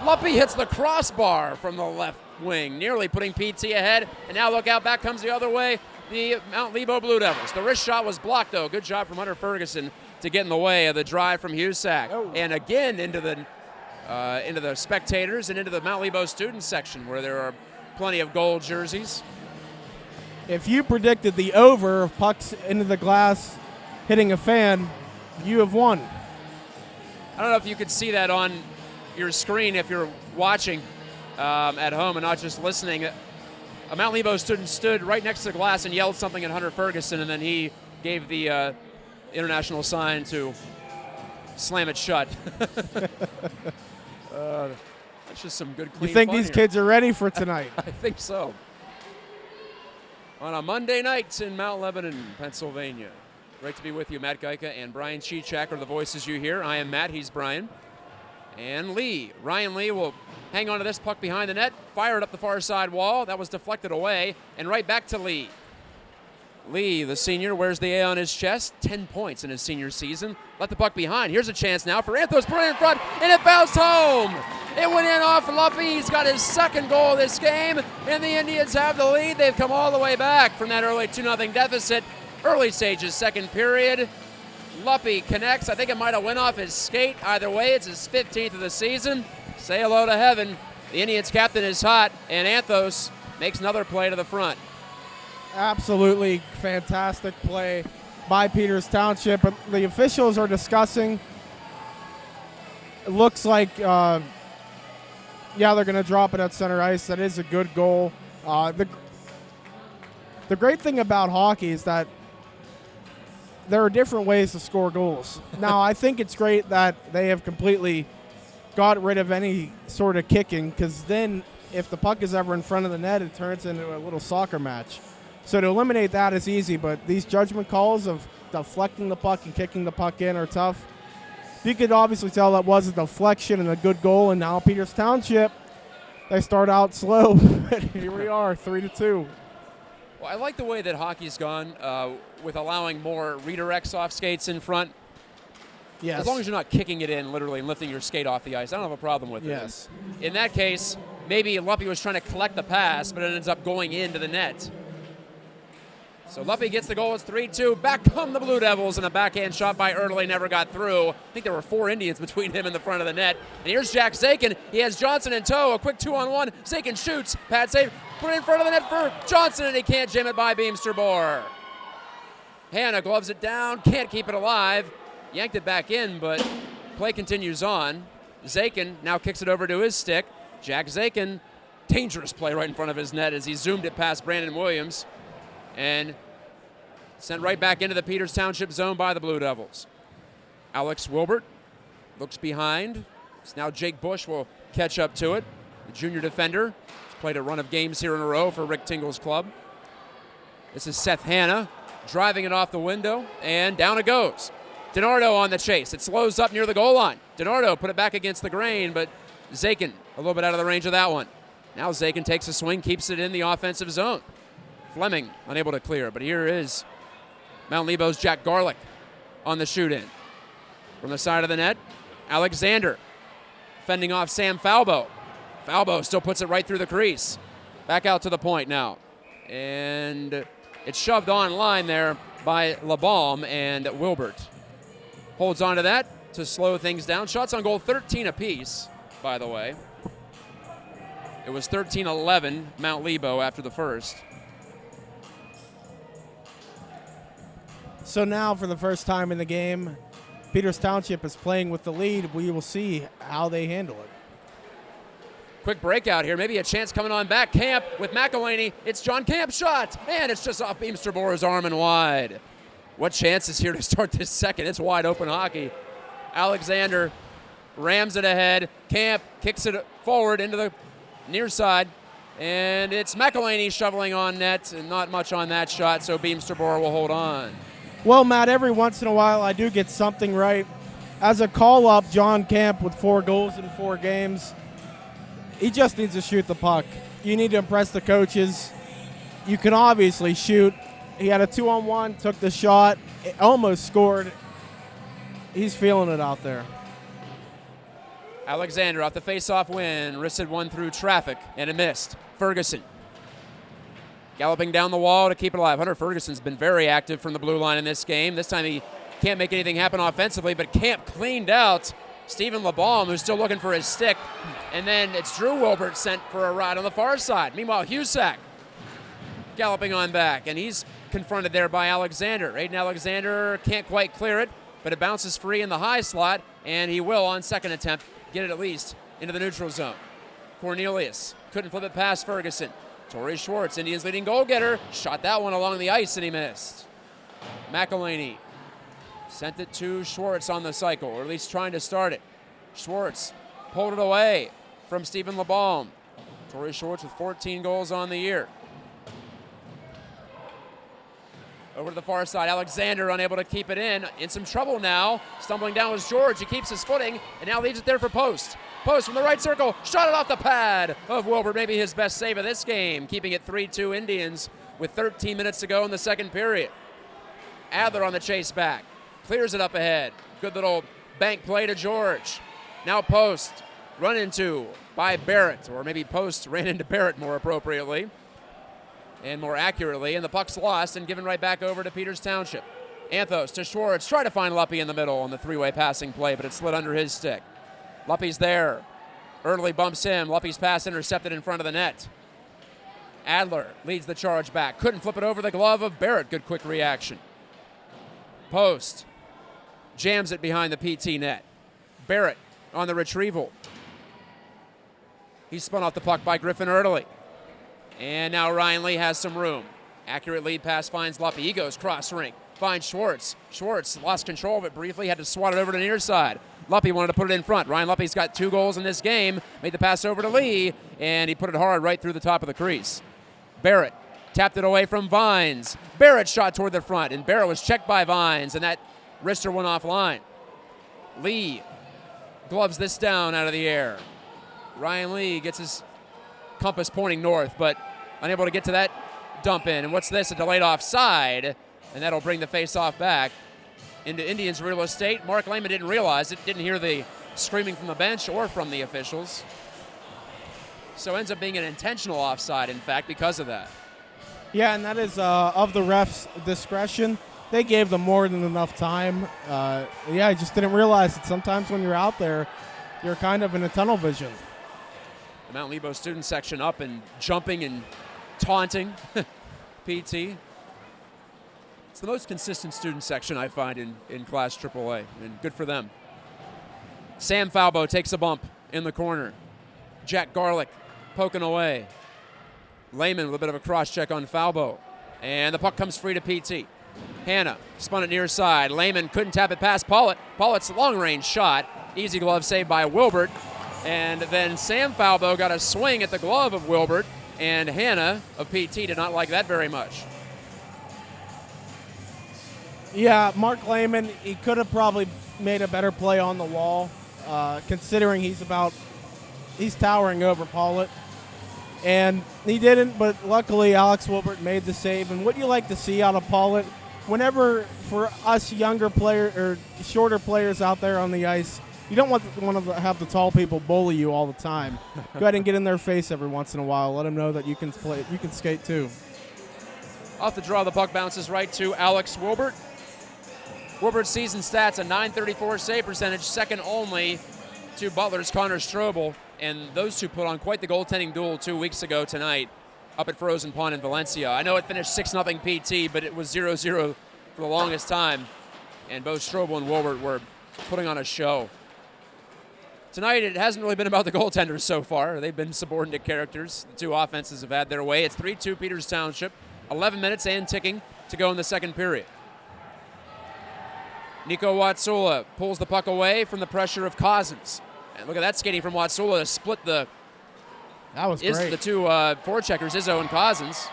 Luppy hits the crossbar from the left wing, nearly putting PT ahead. And now look out, back comes the other way, the Mount Lebo Blue Devils. The wrist shot was blocked, though. Good job from Hunter Ferguson to get in the way of the drive from Husak. Oh. And again into the spectators and into the Mount Lebo student section, where there are plenty of gold jerseys. If you predicted the over of pucks into the glass hitting a fan, you have won. I don't know if you could see that on your screen if you're watching at home and not just listening. A Mount Lebo student stood right next to the glass and yelled something at Hunter Ferguson, and then he gave the international sign to slam it shut. That's just some good, clean You think fun these here. kids are ready for tonight? I think so. On a Monday night in Mount Lebanon, Pennsylvania. Great to be with you. Matt Geika and Brian Chichak are the voices you hear. I am Matt, he's Brian. And Lee. Ryan Lee will hang on to this puck behind the net, fire it up the far side wall. That was deflected away, and right back to Lee. Lee, the senior, wears the A on his chest. 10 points in his senior season. Let the puck behind. Here's a chance now for Anthos, put it in front, and it bounced home. It went in off Luppy. He's got his second goal of this game, and the Indians have the lead. They've come all the way back from that early 2-0 deficit. Early stages, second period. Luppy connects. I think it might have went off his skate. Either way, it's his 15th of the season. Say hello to heaven. The Indians captain is hot, and Anthos makes another play to the front. Absolutely fantastic play by Peters Township. The officials are discussing. It looks like, they're going to drop it at center ice. That is a good goal. The great thing about hockey is that there are different ways to score goals. Now, I think it's great that they have completely got rid of any sort of kicking, because then if the puck is ever in front of the net, it turns into a little soccer match. So to eliminate that is easy, but these judgment calls of deflecting the puck and kicking the puck in are tough. You could obviously tell that was a deflection and a good goal, and now Peters Township, they start out slow, but here we are, 3-2. Well, I like the way that hockey's gone with allowing more redirects off skates in front. Yes. As long as you're not kicking it in literally and lifting your skate off the ice, I don't have a problem with it. Yes. In that case, maybe Luppy was trying to collect the pass, but it ends up going into the net. So Luppy gets the goal. It's 3-2. Back come the Blue Devils, and a backhand shot by Erdely never got through. I think there were 4 Indians between him and the front of the net. And here's Jack Zakin. He has Johnson in tow. A quick 2-on-1. Zakin shoots. Pad save. Put it in front of the net for Johnson, and he can't jam it by Beamster Bohr. Hanna gloves it down. Can't keep it alive. Yanked it back in, but play continues on. Zakin now kicks it over to his stick. Jack Zakin, dangerous play right in front of his net as he zoomed it past Brandon Williams and sent right back into the Peters Township zone by the Blue Devils. Alex Wilbert looks behind. It's now Jake Bush will catch up to it. The junior defender has played a run of games here in a row for Rick Tingle's club. This is Seth Hanna driving it off the window, and down it goes. DiNardo on the chase. It slows up near the goal line. DiNardo put it back against the grain, but Zakin a little bit out of the range of that one. Now Zakin takes a swing, keeps it in the offensive zone. Fleming unable to clear, but here is Mount Lebo's Jack Garlick on the shoot-in. From the side of the net, Alexander fending off Sam Falbo. Falbo still puts it right through the crease. Back out to the point now. And it's shoved on line there by LeBaume, and Wilbert holds on to that to slow things down. Shots on goal 13 apiece, by the way. It was 13-11 Mount Lebo after the first. So now, for the first time in the game, Peters Township is playing with the lead. We will see how they handle it. Quick breakout here. Maybe a chance coming on back. Camp with McElhaney. It's John Camp's shot, and it's just off Beamster Bohr's arm and wide. What chance is here to start this second? It's wide open hockey. Alexander rams it ahead. Camp kicks it forward into the near side, and it's McElhaney shoveling on net, and not much on that shot, so Beamster Bohr will hold on. Well, Matt, every once in a while I do get something right. As a call-up, John Camp with 4 goals in 4 games, he just needs to shoot the puck. You need to impress the coaches. You can obviously shoot. He had a 2-on-1, took the shot, almost scored. He's feeling it out there. Alexander off the face-off win, wristed one through traffic, and it missed. Ferguson galloping down the wall to keep it alive. Hunter Ferguson's been very active from the blue line in this game. This time he can't make anything happen offensively, but Camp cleaned out Stephen LeBaume, who's still looking for his stick. And then it's Drew Wilbert sent for a ride on the far side. Meanwhile, Husak galloping on back, and he's confronted there by Alexander. Aiden Alexander can't quite clear it, but it bounces free in the high slot, and he will, on second attempt, get it at least into the neutral zone. Cornelius couldn't flip it past Ferguson. Torrey Schwartz, Indians' leading goal-getter, shot that one along the ice, and he missed. McElhaney sent it to Schwartz on the cycle, or at least trying to start it. Schwartz pulled it away from Stephen LeBaume. Torrey Schwartz with 14 goals on the year. Over to the far side, Alexander unable to keep it in some trouble now. Stumbling down was George, he keeps his footing, and now leaves it there for Post. Post from the right circle, shot it off the pad of Wilbur, maybe his best save of this game, keeping it 3-2 Indians with 13 minutes to go in the second period. Adler on the chase back, clears it up ahead. Good little bank play to George. Now Post, run into by Barrett, or maybe Post ran into Barrett more appropriately and more accurately, and the puck's lost and given right back over to Peters Township. Anthos to Schwartz, try to find Luppy in the middle on the 3-way passing play, but it slid under his stick. Luppy's there. Early bumps him. Luppy's pass intercepted in front of the net. Adler leads the charge back. Couldn't flip it over the glove of Barrett. Good quick reaction. Post jams it behind the PT net. Barrett on the retrieval. He's spun off the puck by Griffin Erdely. And now Ryan Lee has some room. Accurate lead pass finds Luppy. He goes cross rink. Finds Schwartz. Schwartz lost control of it briefly. Had to swat it over to the near side. Luppy wanted to put it in front. Ryan Luppy's got 2 goals in this game. Made the pass over to Lee, and he put it hard right through the top of the crease. Barrett Tapped it away from Vines. Barrett shot toward the front, and Barrett was checked by Vines, and that wrister went offline. Lee gloves this down out of the air. Ryan Lee gets his compass pointing north, but unable to get to that dump in. And what's this? A delayed offside, and that'll bring the face-off back into Indians real estate. Mark Lehman didn't realize it, didn't hear the screaming from the bench or from the officials. So ends up being an intentional offside, in fact, because of that. Yeah, and that is of the refs' discretion. They gave them more than enough time. I just didn't realize that sometimes when you're out there, you're kind of in a tunnel vision. The Mount Lebo student section up and jumping and taunting PT. It's the most consistent student section I find in Class AAA, and good for them. Sam Falbo takes a bump in the corner. Jack Garlick poking away. Lehman with a bit of a cross-check on Falbo. And the puck comes free to PT. Hanna spun it near side. Lehman couldn't tap it past Pollitt. Pollitt's long-range shot. Easy glove saved by Wilbert. And then Sam Falbo got a swing at the glove of Wilbert. And Hanna of PT did not like that very much. Yeah, Mark Lehman, he could have probably made a better play on the wall, considering he's towering over Pollitt. And he didn't, but luckily Alex Wilbert made the save. And what do you like to see out of Pollitt? Whenever, for us younger players or shorter players out there on the ice, you don't want to have the tall people bully you all the time. Go ahead and get in their face every once in a while. Let them know that you can play, you can skate too. Off the draw, the puck bounces right to Alex Wilbert. Wilbert's season stats, a .934 save percentage, second only to Butler's Connor Strobel. And those two put on quite the goaltending duel 2 weeks ago tonight up at Frozen Pond in Valencia. I know it finished 6-0 PT, but it was 0-0 for the longest time. And both Strobel and Wilbert were putting on a show. Tonight, it hasn't really been about the goaltenders so far. They've been subordinate characters. The two offenses have had their way. It's 3-2 Peters Township. 11 minutes and ticking to go in the second period. Nico Watsula pulls the puck away from the pressure of Cousins. And look at that skating from Watsula to split the two forecheckers, Izzo and Cousins.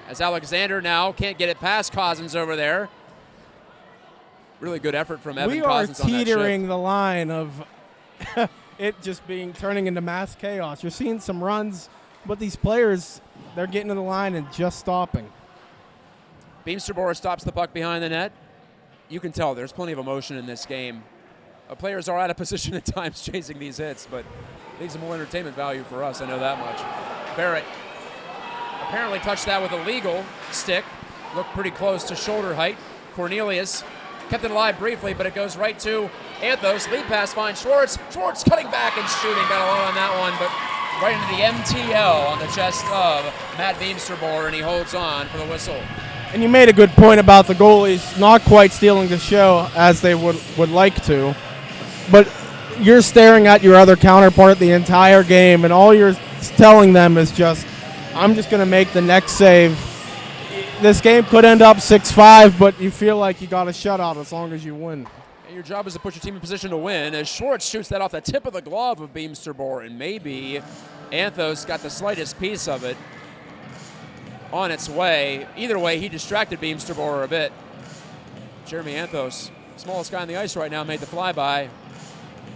As Alexander now can't get it past Cousins over there. Really good effort from Evan Cousins on that shift. We are teetering the line of it just turning into mass chaos. You're seeing some runs, but these players, they're getting to the line and just stopping. Beemsterboer stops the puck behind the net. You can tell there's plenty of emotion in this game. Players are out of position at times chasing these hits, but these are more entertainment value for us, I know that much. Barrett apparently touched that with a legal stick. Looked pretty close to shoulder height. Cornelius kept it alive briefly, but it goes right to Anthos. Lead pass finds Schwartz. Schwartz cutting back and shooting. Got a low on that one, but right into the MTL on the chest of Matt Beemsterboer, and he holds on for the whistle. And you made a good point about the goalies not quite stealing the show as they would like to. But you're staring at your other counterpart the entire game, and all you're telling them is just, I'm just going to make the next save. This game could end up 6-5, but you feel like you got a shutout as long as you win. And your job is to put your team in position to win, as Schwartz shoots that off the tip of the glove of Beemsterboer, and maybe Anthos got the slightest piece of it on its way. Either way, he distracted Beemsterboer a bit. Jeremy Anthos, smallest guy on the ice right now, made the flyby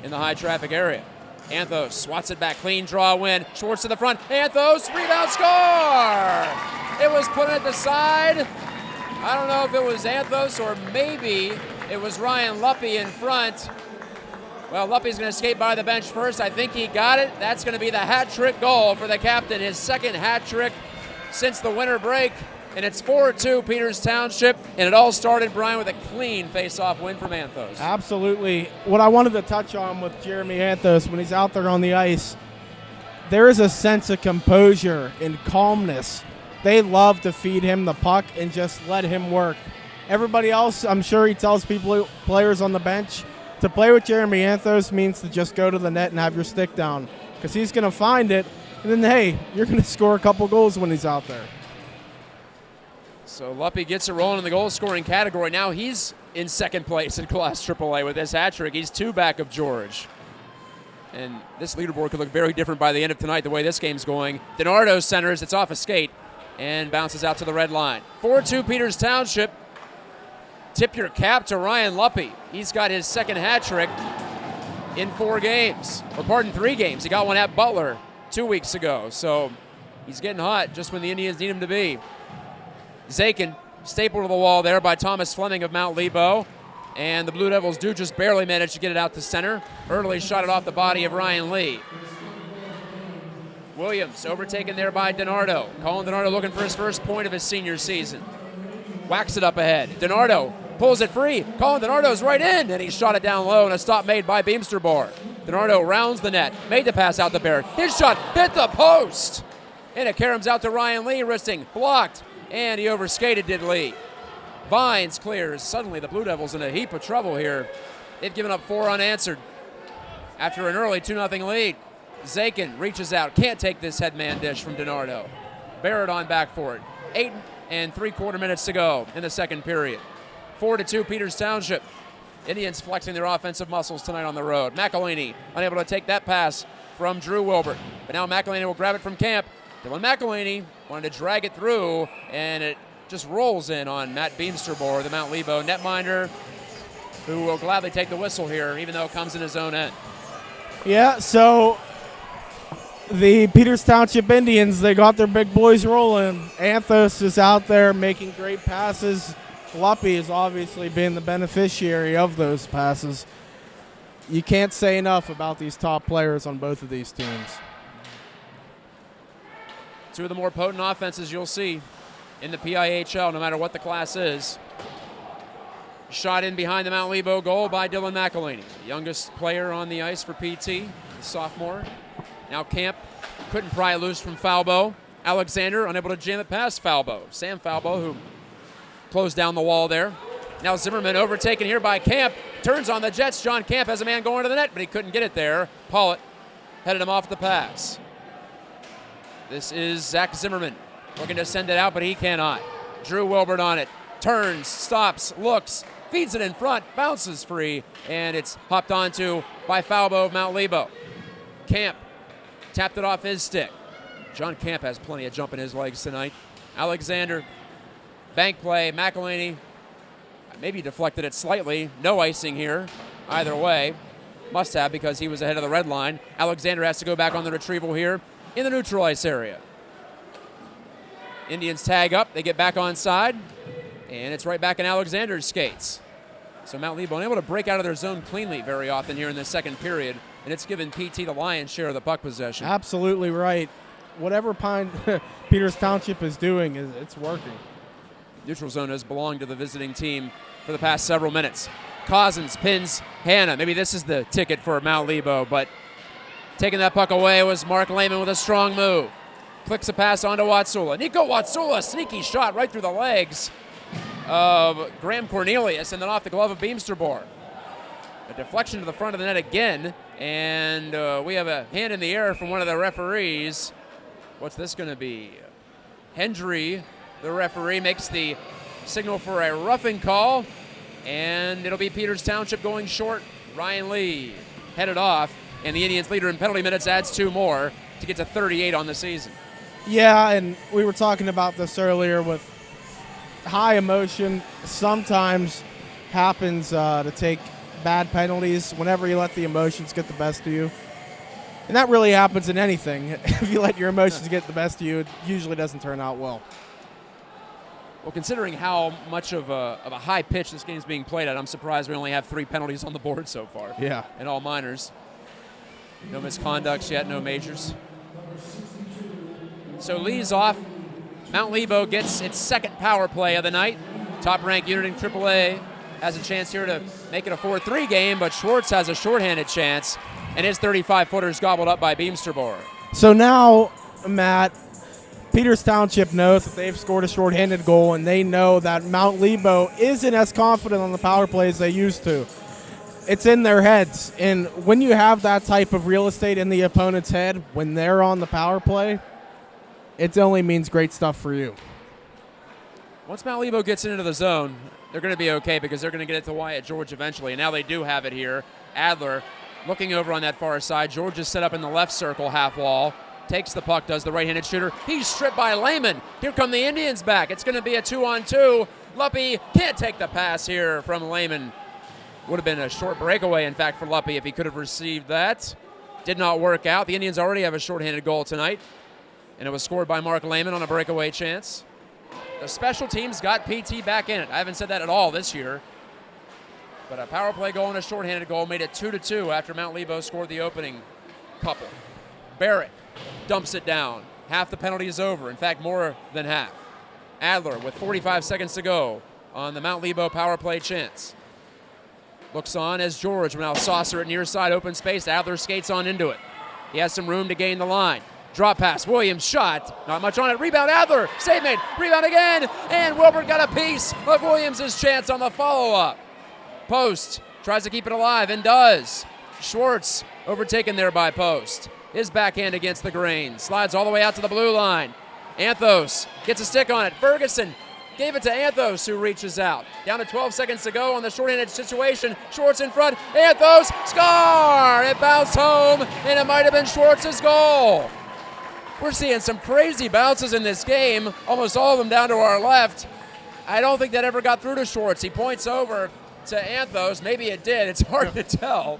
in the high traffic area. Anthos swats it back, clean draw win. Schwartz to the front. Anthos, rebound, score! It was put at the side. I don't know if it was Anthos or maybe it was Ryan Luppy in front. Well, Luppy's going to skate by the bench first. I think he got it. That's going to be the hat trick goal for the captain, his second hat trick since the winter break. And it's 4-2 Peters Township, and it all started, Brian, with a clean face-off win from Anthos. Absolutely. What I wanted to touch on with Jeremy Anthos, when he's out there on the ice, there is a sense of composure and calmness. They love to feed him the puck and just let him work. Everybody else, I'm sure he tells players on the bench, to play with Jeremy Anthos means to just go to the net and have your stick down, because he's going to find it, and then, hey, you're going to score a couple goals when he's out there. So Luppy gets it rolling in the goal-scoring category. Now he's in second place in Class AAA with this hat trick. He's 2 back of George. And this leaderboard could look very different by the end of tonight, the way this game's going. DiNardo centers. It's off a skate. and bounces out to the red line. 4-2 Peters Township. Tip your cap to Ryan Luppy. He's got his second hat trick in 4 games, or pardon, 3 games. He got one at Butler 2 weeks ago, so he's getting hot just when the Indians need him to be. Zakin stapled to the wall there by Thomas Fleming of Mount Lebo, and the Blue Devils do just barely manage to get it out to center. Early shot it off the body of Ryan Lee. Williams overtaken there by DiNardo. Colin DiNardo looking for his first point of his senior season. Whacks it up ahead. DiNardo pulls it free. Colin DiNardo's right in, and he shot it down low, and a stop made by Beamsterbohr. DiNardo rounds the net, made the pass out to Barrett. His shot hit the post, and it caroms out to Ryan Lee, wristing, blocked, and he overskated, did Lee. Vines clears. Suddenly the Blue Devils in a heap of trouble here. They've given up 4 unanswered after an early 2-0 lead. Zakin reaches out, can't take this headman dish from DiNardo. Barrett on back for it. 8 3/4 minutes to go in the second period. 4-2 Peters Township. Indians flexing their offensive muscles tonight on the road. McElhaney unable to take that pass from Drew Wilbert. But now McElhaney will grab it from Camp. Dylan McElhaney wanted to drag it through, and it just rolls in on Matt Beamsterbohr, the Mount Lebo netminder, who will gladly take the whistle here, even though it comes in his own end. Yeah, so the Peters Township Indians, they got their big boys rolling. Anthos is out there making great passes. Luppy has obviously been the beneficiary of those passes. You can't say enough about these top players on both of these teams. 2 of the more potent offenses you'll see in the PIHL, no matter what the class is. Shot in behind the Mount Lebo goal by Dylan McElhaney, the youngest player on the ice for PT, the sophomore. Now Camp couldn't pry it loose from Falbo. Alexander unable to jam it past Falbo. Sam Falbo, who closed down the wall there. Now Zimmerman overtaken here by Camp. Turns on the Jets. John Camp has a man going to the net, but he couldn't get it there. Pollitt headed him off the pass. This is Zach Zimmerman looking to send it out, but he cannot. Drew Wilbert on it. Turns, stops, looks, feeds it in front, bounces free, and it's hopped onto by Falbo of Mount Lebo. Camp tapped it off his stick. John Camp has plenty of jump in his legs tonight. Alexander, bank play, McElhaney maybe deflected it slightly. No icing here, either way. Must have, because he was ahead of the red line. Alexander has to go back on the retrieval here in the neutral ice area. Indians tag up, they get back on side, and it's right back in Alexander's skates. So Mount Lebo unable to break out of their zone cleanly very often here in the second period, and it's given PT the lion's share of the puck possession. Absolutely right. Whatever Peters Township is doing, it's working. Neutral zone has belonged to the visiting team for the past several minutes. Cousins pins Hanna. Maybe this is the ticket for Mount Lebo, but taking that puck away was Mark Lehman with a strong move. Flicks a pass onto Watsula. Nico Watsula, sneaky shot right through the legs of Graham Cornelius, and then off the glove of Beamsterbohr. A deflection to the front of the net again, and we have a hand in the air from one of the referees. What's this going to be? Hendry, the referee, makes the signal for a roughing call, and it'll be Peters Township going short. Ryan Lee headed off, and the Indians' leader in penalty minutes adds 2 more to get to 38 on the season. Yeah, and we were talking about this earlier with high emotion sometimes happens to take bad penalties whenever you let the emotions get the best of you. And that really happens in anything. If you let your emotions get the best of you, it usually doesn't turn out well. Well, considering how much of a high pitch this game's being played at, I'm surprised we only have 3 penalties on the board so far. Yeah. And all minors. No misconducts yet, no majors. So Lee's off. Mount Lebo gets its second power play of the night. Top-ranked unit in AAA has a chance here to make it a 4-3 game, but Schwartz has a shorthanded chance, and his 35-footer is gobbled up by Beamsterbohr. So now, Matt, Peters Township knows that they've scored a shorthanded goal, and they know that Mount Lebo isn't as confident on the power play as they used to. It's in their heads, and when you have that type of real estate in the opponent's head, when they're on the power play, it only means great stuff for you. Once Mount Lebo gets into the zone, they're going to be okay because they're going to get it to Wyatt George eventually, and now they do have it here. Adler looking over on that far side. George is set up in the left circle half wall. takes the puck, does the right-handed shooter. He's stripped by Lehman. Here come the Indians back. It's going to be a 2-on-2. Luppy can't take the pass here from Lehman. Would have been a short breakaway, in fact, for Luppy if he could have received that. Did not work out. The Indians already have a shorthanded goal tonight, and it was scored by Mark Lehman on a breakaway chance. The special teams got PT back in it. I haven't said that at all this year. But a power play goal and a shorthanded goal made it 2-2 after Mount Lebo scored the opening couple. Barrett dumps it down. Half the penalty is over. In fact, more than half. Adler with 45 seconds to go on the Mount Lebo power play chance. Looks on as George will now saucer it near side open space. Adler skates on into it. He has some room to gain the line. Drop pass, Williams shot, not much on it. Rebound, Adler, save made, rebound again, and Wilbert got a piece of Williams' chance on the follow-up. Post tries to keep it alive and does. Schwartz overtaken there by Post. His backhand against the grain, slides all the way out to the blue line. Anthos gets a stick on it. Ferguson gave it to Anthos, who reaches out. Down to 12 seconds to go on the shorthanded situation. Schwartz in front. Anthos, score! It bounced home, and it might have been Schwartz's goal. We're seeing some crazy bounces in this game, almost all of them down to our left. I don't think that ever got through to Schwartz. He points over to Anthos. Maybe it did. It's hard to tell.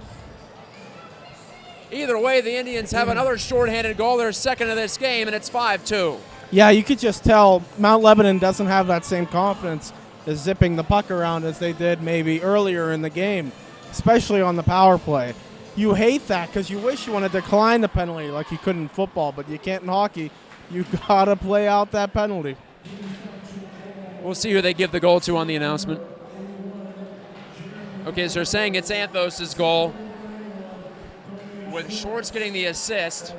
Either way, the Indians have another shorthanded goal, their second of this game, and it's 5-2. Yeah, you could just tell Mount Lebanon doesn't have that same confidence as zipping the puck around as they did maybe earlier in the game, especially on the power play. You hate that because you wish you want to decline the penalty like you could in football, but you can't in hockey. You got to play out that penalty. We'll see who they give the goal to on the announcement. Okay, so they're saying it's Anthos' goal, with Schwartz getting the assist.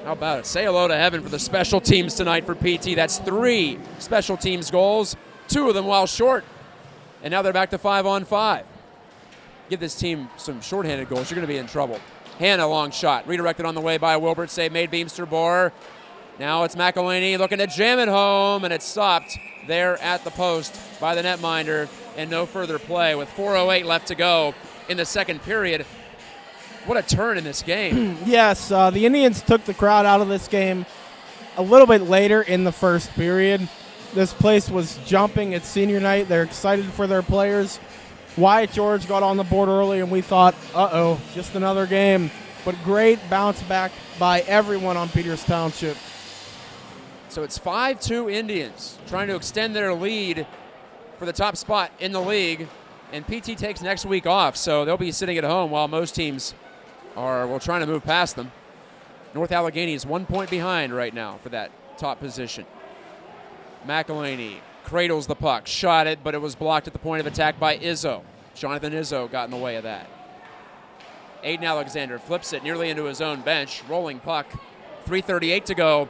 How about it? Say hello to heaven for the special teams tonight for PT. That's 3 special teams goals, 2 of them while short. And now they're back to 5-on-5. Give this team some shorthanded goals, you're going to be in trouble. Hanna, long shot. Redirected on the way by Wilbert. Save made, Beamster Bohr. Now it's McElhaney looking to jam it home, and it's stopped there at the post by the netminder, and no further play with 4:08 left to go in the second period. What a turn in this game. Yes, the Indians took the crowd out of this game a little bit later in the first period. This place was jumping. It's senior night. They're excited for their players. Wyatt George got on the board early, and we thought, uh-oh, just another game. But great bounce back by everyone on Peters Township. So it's 5-2 Indians trying to extend their lead for the top spot in the league. And PT takes next week off, so they'll be sitting at home while most teams are trying to move past them. North Allegheny is 1 point behind right now for that top position. McElhaney cradles the puck, shot it, but it was blocked at the point of attack by Izzo. Jonathan Izzo got in the way of that. Aiden Alexander flips it nearly into his own bench. Rolling puck. 3:38 to go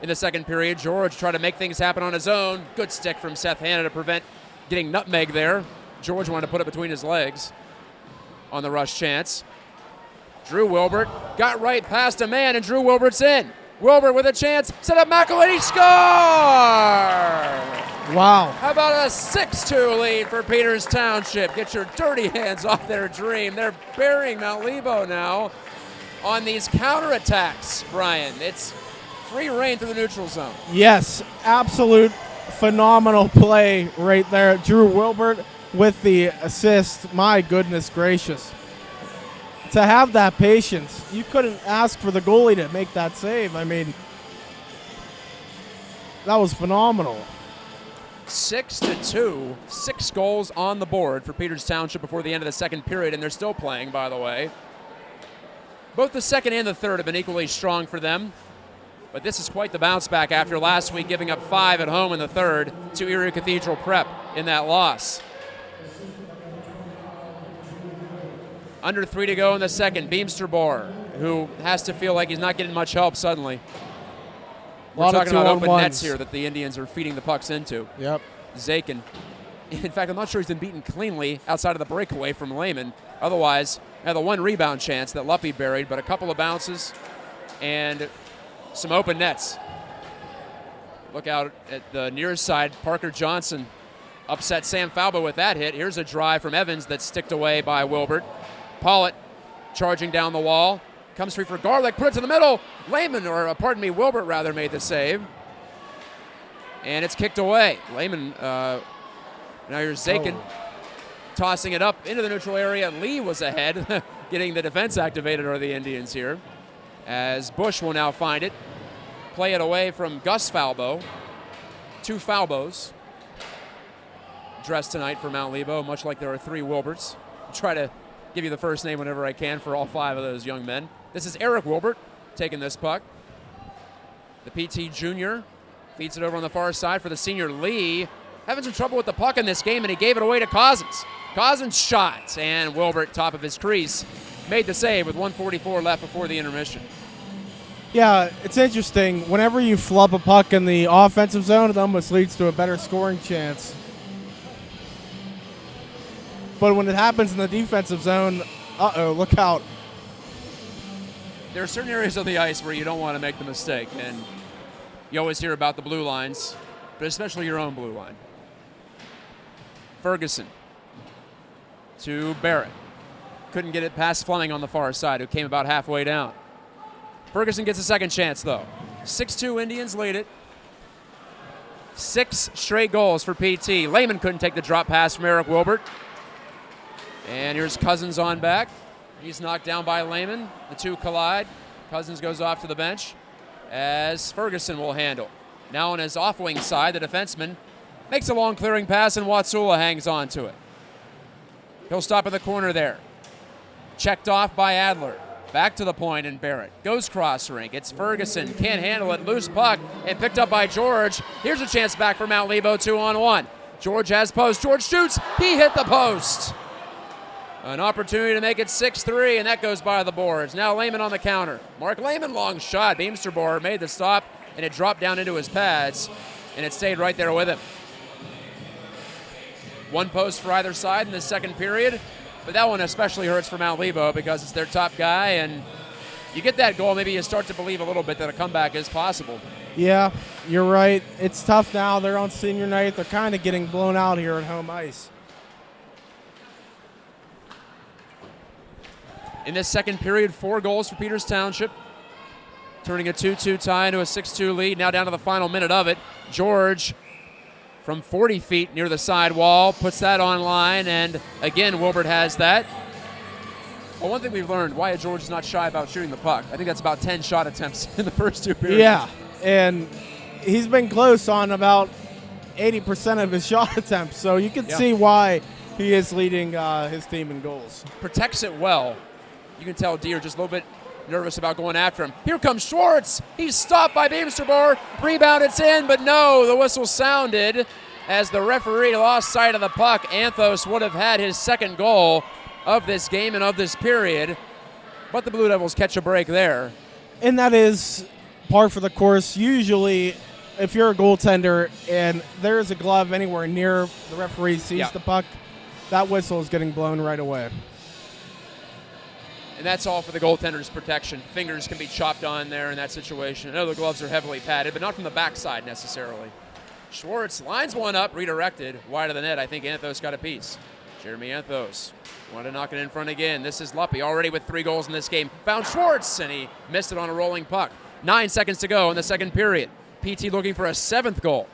in the second period. George tried to make things happen on his own. Good stick from Seth Hanna to prevent getting nutmeg there. George wanted to put it between his legs on the rush chance. Drew Wilbert got right past a man, and Drew Wilbert's in. Wilbert with a chance, set up McElhaney, score! Wow. How about a 6-2 lead for Peters Township? Get your dirty hands off their dream. They're burying Mount Lebo now on these counterattacks, Brian. It's free reign through the neutral zone. Yes, absolute phenomenal play right there. Drew Wilbert with the assist. My goodness gracious. To have that patience, you couldn't ask for the goalie to make that save. I mean, that was phenomenal. 6-2, 6 goals on the board for Peters Township before the end of the second period, and they're still playing, by the way. Both the second and the third have been equally strong for them, but this is quite the bounce back after last week giving up 5 at home in the third to Erie Cathedral Prep in that loss. Under 3 to go in the second. Beamster Bohr, who has to feel like he's not getting much help suddenly. We're talking about open nets here that the Indians are feeding the pucks into. Yep. Zakin. In fact, I'm not sure he's been beaten cleanly outside of the breakaway from Lehman. Otherwise, had the 1 rebound chance that Luppy buried, but a couple of bounces and some open nets. Look out at the near side. Parker Johnson upset Sam Falba with that hit. Here's a drive from Evans that's sticked away by Wilbert. Pollitt charging down the wall, Comes free for Garlick, puts it in the middle. Wilbert rather, made the save. And it's kicked away. Lehman, now here's Zakin tossing it up into the neutral area. Lee was ahead, getting the defense activated are the Indians here. As Bush will now find it. Play it away from Gus Falbo. 2 Falbos dressed tonight for Mount Lebo, much like there are 3 Wilberts. I'll try to give you the first name whenever I can for all 5 of those young men. This is Eric Wilbert taking this puck. The PT junior feeds it over on the far side for the senior Lee. Having some trouble with the puck in this game, and he gave it away to Cousins. Cousins shot, and Wilbert, top of his crease, made the save with 1:44 left before the intermission. Yeah, it's interesting. Whenever you flub a puck in the offensive zone, it almost leads to a better scoring chance. But when it happens in the defensive zone, look out. There are certain areas of the ice where you don't want to make the mistake, and you always hear about the blue lines, but especially your own blue line. Ferguson to Barrett. Couldn't get it past Fleming on the far side, who came about halfway down. Ferguson gets a second chance, though. 6-2 Indians lead it. 6 straight goals for PT. Lehman couldn't take the drop pass from Eric Wilbert. And here's Cousins on back. He's knocked down by Lehman. The 2 collide. Cousins goes off to the bench as Ferguson will handle. Now on his off-wing side, the defenseman makes a long clearing pass, and Watsula hangs on to it. He'll stop in the corner there. Checked off by Adler. Back to the point, and Barrett goes cross rink. It's Ferguson, can't handle it, loose puck, and picked up by George. Here's a chance back for Mount Lebo, 2-on-1. George has post, George shoots, he hit the post. An opportunity to make it 6-3, and that goes by the boards. Now Lehman on the counter. Mark Lehman, long shot. Beemsterboer made the stop, and it dropped down into his pads, and it stayed right there with him. 1 post for either side in the second period. But that one especially hurts for Mount Lebo because it's their top guy, and you get that goal, maybe you start to believe a little bit that a comeback is possible. Yeah, you're right. It's tough now. They're on senior night. They're kind of getting blown out here at home ice. In this second period, 4 goals for Peters Township, turning a 2-2 tie into a 6-2 lead. Now down to the final minute of it. George, from 40 feet near the side wall, puts that on line, and again, Wilbert has that. Well, one thing we've learned, Wyatt George is not shy about shooting the puck. I think that's about 10 shot attempts in the first 2 periods. Yeah, and he's been close on about 80% of his shot attempts, so you can see why he is leading his team in goals. Protects it well. You can tell Deere just a little bit nervous about going after him. Here comes Schwartz. He's stopped by Beemsterboer. Rebound, it's in, but no, the whistle sounded as the referee lost sight of the puck. Anthos would have had his second goal of this game and of this period, but the Blue Devils catch a break there. And that is par for the course. Usually, if you're a goaltender and there's a glove anywhere near the referee sees the puck, that whistle is getting blown right away. And that's all for the goaltender's protection. Fingers can be chopped on there in that situation. I know the gloves are heavily padded, but not from the backside necessarily. Schwartz lines one up, redirected, wide of the net. I think Anthos got a piece. Jeremy Anthos wanted to knock it in front again. This is Luppy, already with 3 goals in this game. Found Schwartz, and he missed it on a rolling puck. 9 seconds to go in the second period. PT looking for a 7th goal.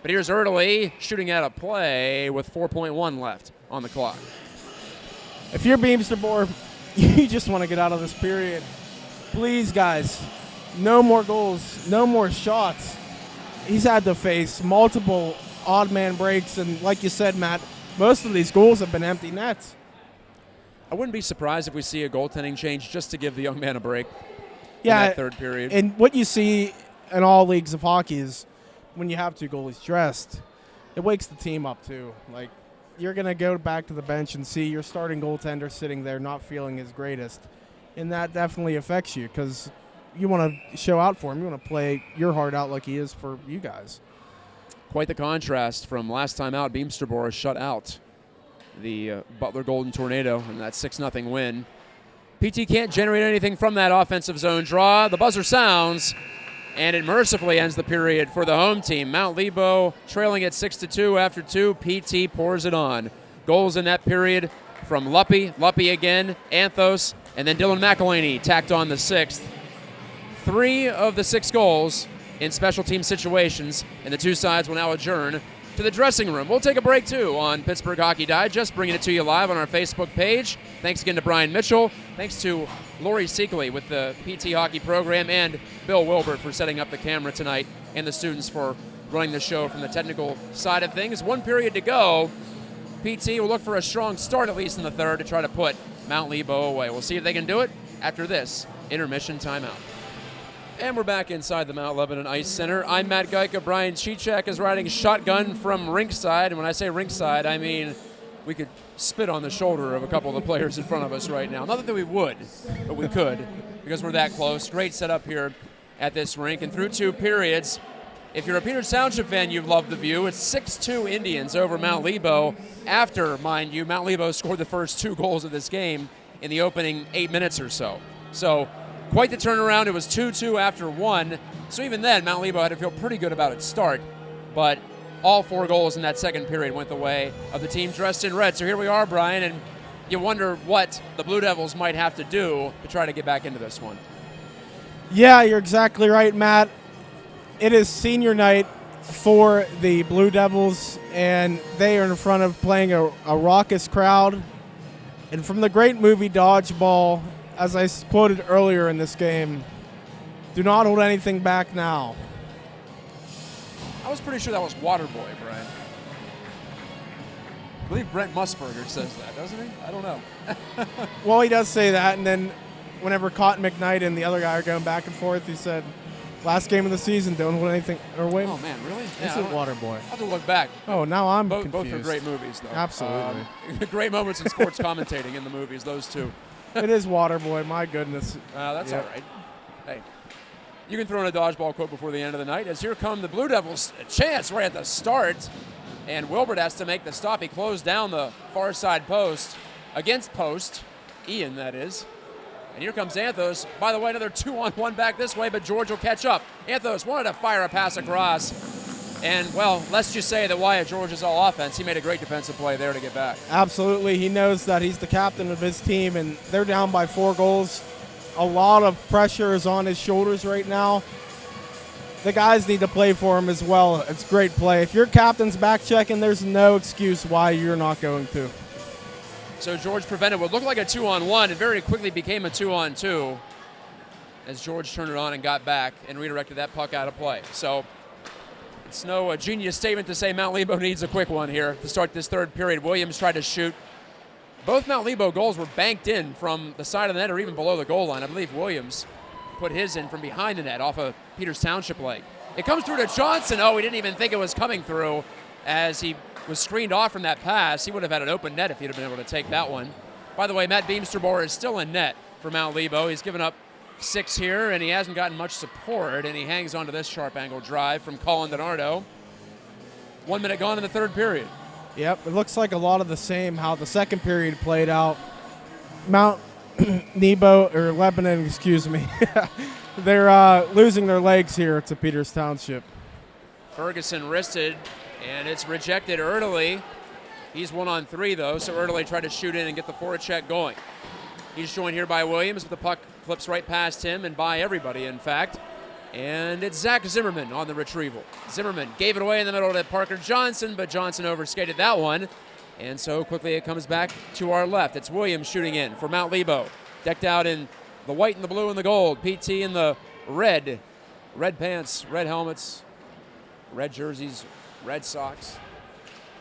But here's Erdely shooting out of play with 4.1 left on the clock. If you're Beemsterboer, you just want to get out of this period. Please, guys, no more goals, no more shots. He's had to face multiple odd man breaks, and like you said, Matt, most of these goals have been empty nets. I wouldn't be surprised if we see a goaltending change just to give the young man a break in that third period. And what you see in all leagues of hockey is when you have 2 goalies dressed, it wakes the team up too. Like, you're going to go back to the bench and see your starting goaltender sitting there not feeling his greatest. And that definitely affects you because you want to show out for him. You want to play your heart out like he is for you guys. Quite the contrast from last time out. Beemsterboer shut out the Butler Golden Tornado in that 6-0 win. PT can't generate anything from that offensive zone draw. The buzzer sounds, and it mercifully ends the period for the home team. Mount Lebo trailing at 6-2 after 2. PT pours it on. Goals in that period from Luppy again, Anthos, And then Dylan McElhaney tacked on the 6th. 3 of the 6 goals in special team situations, and the two sides will now adjourn to the dressing room. We'll take a break, too, on Pittsburgh Hockey Digest, bringing it to you live on our Facebook page. Thanks again to Brian Mitchell. Thanks to Lori Seekley with the PT Hockey program, and Bill Wilbert for setting up the camera tonight, and the students for running the show from the technical side of things. 1 period to go. PT will look for a strong start, at least in the third, to try to put Mount Lebo away. We'll see if they can do it after this intermission timeout. And we're back inside the Mount Lebanon Ice Center. I'm Matt Geica. Brian Chichak is riding shotgun from rinkside. And when I say rinkside, I mean we could spit on the shoulder of a couple of the players in front of us right now. Not that we would, but we could because we're that close. Great setup here at this rink. And through 2 periods, if you're a Peters Township fan, you've loved the view. It's 6-2 Indians over Mount Lebo after, mind you, Mount Lebo scored the first 2 goals of this game in the opening 8 minutes or so. So quite the turnaround. It was 2-2 after 1. So even then, Mount Lebo had to feel pretty good about its start. But all 4 goals in that second period went the way of the team dressed in red. So here we are, Brian, and you wonder what the Blue Devils might have to do to try to get back into this one. Yeah, you're exactly right, Matt. It is senior night for the Blue Devils, and they are in front of playing a raucous crowd. And from the great movie Dodgeball, as I quoted earlier in this game, do not hold anything back now. I was pretty sure that was Waterboy, Brian. I believe Brent Musburger says that, doesn't he? I don't know. Well, he does say that, and then whenever Cotton McKnight and the other guy are going back and forth, he said, last game of the season, don't hold anything. Or wait. Oh, man, really? This is Waterboy. I'll have to look back. Oh, now I'm both confused. are great movies, though. Absolutely. Great moments in sports commentating in the movies, those two. It is Waterboy, my goodness. That's all right. Hey, you can throw in a dodgeball quote before the end of the night, as here come the Blue Devils. A chance right at the start, and Wilbert has to make the stop. He closed down the far side post, against post, Ian, that is. And here comes Anthos. By the way, another 2-on-1 back this way, but George will catch up. Anthos wanted to fire a pass across. And, well, let's just say that Wyatt George is all offense. He made a great defensive play there to get back. Absolutely. He knows that he's the captain of his team, and they're down by 4 goals. A lot of pressure is on his shoulders right now. The guys need to play for him as well. It's great play. If your captain's back checking, there's no excuse why you're not going to. So George prevented what looked like a 2-on-1. It very quickly became a 2-on-2 as George turned it on and got back and redirected that puck out of play. So it's no genius statement to say Mount Lebo needs a quick one here to start this third period. Williams tried to shoot. Both Mount Lebo goals were banked in from the side of the net or even below the goal line. I believe Williams put his in from behind the net off of Peters Township leg. It comes through to Johnson. Oh, he didn't even think it was coming through as he was screened off from that pass. He would have had an open net if he'd have been able to take that one. By the way, Matt Beamsterboer is still in net for Mount Lebo. He's given up 6 here, and he hasn't gotten much support, and he hangs on to this sharp angle drive from Colin DiNardo. 1 minute gone in the third period. Yep, it looks like a lot of the same how the second period played out. Mount Lebanon, excuse me. They're losing their legs here to Peters Township. Ferguson wristed, and it's rejected early. He's 1-on-3, though, so Erdely tried to shoot in and get the forecheck going. He's joined here by Williams, but the puck flips right past him and by everybody, in fact. And it's Zach Zimmerman on the retrieval. Zimmerman gave it away in the middle to Parker Johnson, but Johnson overskated that one. And so quickly it comes back to our left. It's Williams shooting in for Mount Lebo. Decked out in the white and the blue and the gold. PT in the red. Red pants, red helmets, red jerseys, red socks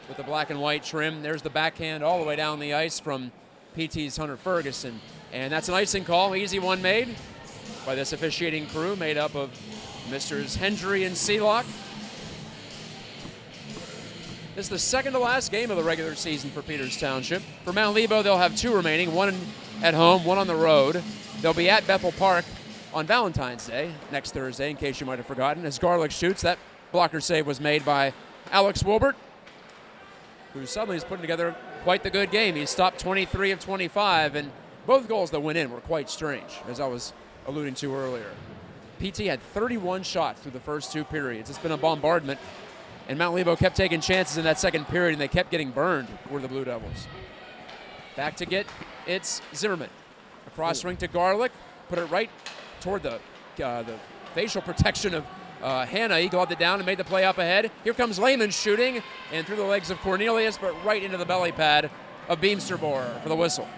with the black and white trim. There's the backhand all the way down the ice from PT's Hunter Ferguson. And that's an icing call. Easy one made by this officiating crew made up of Misters Hendry and Seelock. This is the second to last game of the regular season for Peters Township. For Mount Lebo, they'll have 2 remaining, 1 at home, 1 on the road. They'll be at Bethel Park on Valentine's Day, next Thursday, in case you might have forgotten. As Garlick shoots, that blocker save was made by Alex Wilbert, who suddenly is putting together quite the good game. He's stopped 23 of 25, and both goals that went in were quite strange, as I was alluding to earlier. PT had 31 shots through the first 2 periods. It's been a bombardment, and Mount Lebo kept taking chances in that second period, and they kept getting burned, were the Blue Devils. Back to get, it's Zimmerman. Across ring to Garlick. Put it right toward the facial protection of Hannah. He gloved it down and made the play up ahead. Here comes Lehman shooting, and through the legs of Cornelius, but right into the belly pad of Beemsterboer for the whistle.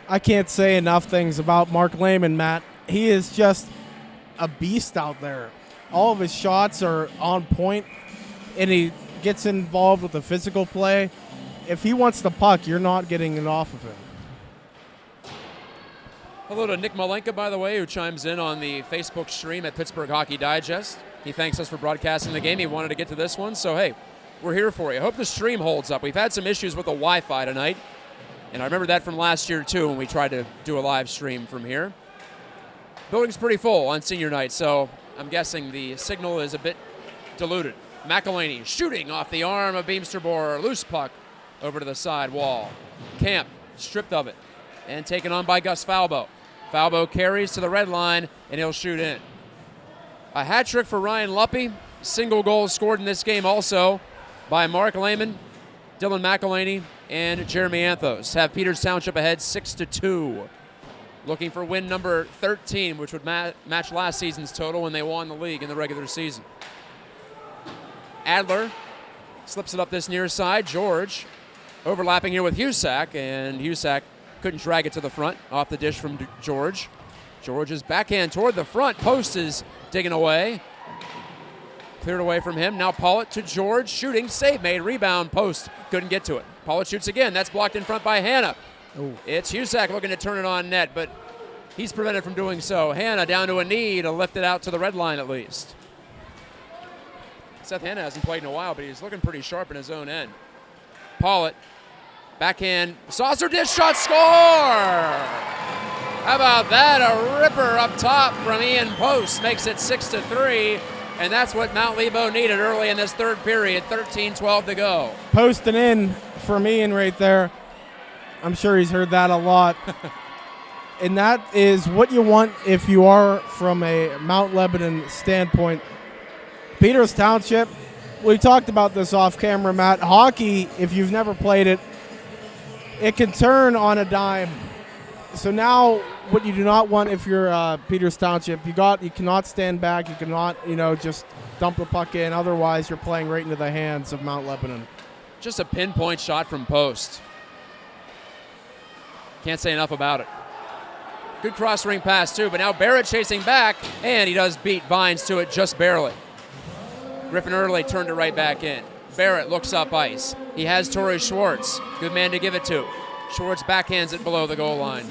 I can't say enough things about Mark Lehman, Matt. He is just a beast out there. All of his shots are on point, and he gets involved with the physical play. If he wants the puck, you're not getting it off of him. Hello to Nick Malenka, by the way, who chimes in on the Facebook stream at Pittsburgh Hockey Digest. He thanks us for broadcasting the game. He wanted to get to this one, so hey, we're here for you. Hope the stream holds up. We've had some issues with the Wi-Fi tonight, and I remember that from last year, too, when we tried to do a live stream from here. Building's pretty full on senior night, so I'm guessing the signal is a bit diluted. McElhaney shooting off the arm of Beemsterboer. Loose puck over to the side wall. Camp stripped of it and taken on by Gus Falbo. Falbo carries to the red line, and he'll shoot in. A hat trick for Ryan Luppy. Single goal scored in this game also by Mark Lehman, Dylan McElhaney, and Jeremy Anthos. Have Peters Township ahead 6-2. Looking for win number 13, which would match last season's total when they won the league in the regular season. Adler slips it up this near side. George overlapping here with Husak, and Husak couldn't drag it to the front off the dish from George. George's backhand toward the front. Post is digging away. Cleared away from him. Now Pollitt to George. Shooting. Save made. Rebound. Post. Couldn't get to it. Pollitt shoots again. That's blocked in front by Hannah. Ooh. It's Husak looking to turn it on net, but he's prevented from doing so. Hannah down to a knee to lift it out to the red line at least. Seth Hannah hasn't played in a while, but he's looking pretty sharp in his own end. Pollitt. Backhand, saucer dish shot, score! How about that? A ripper up top from Ian Post makes it 6-3, and that's what Mount Lebo needed early in this third period. 13-12 to go. Posting in from Ian right there. I'm sure he's heard that a lot. And that is what you want if you are from a Mount Lebanon standpoint. Peters Township, we talked about this off camera, Matt. Hockey, if you've never played it, it can turn on a dime. So now what you do not want if you're Peters Township, you cannot stand back. You cannot, just dump the puck in. Otherwise, you're playing right into the hands of Mount Lebanon. Just a pinpoint shot from Post. Can't say enough about it. Good cross-ring pass, too, but now Barrett chasing back, and he does beat Vines to it just barely. Griffin Early turned it right back in. Barrett looks up ice. He has Torrey Schwartz. Good man to give it to. Schwartz backhands it below the goal line.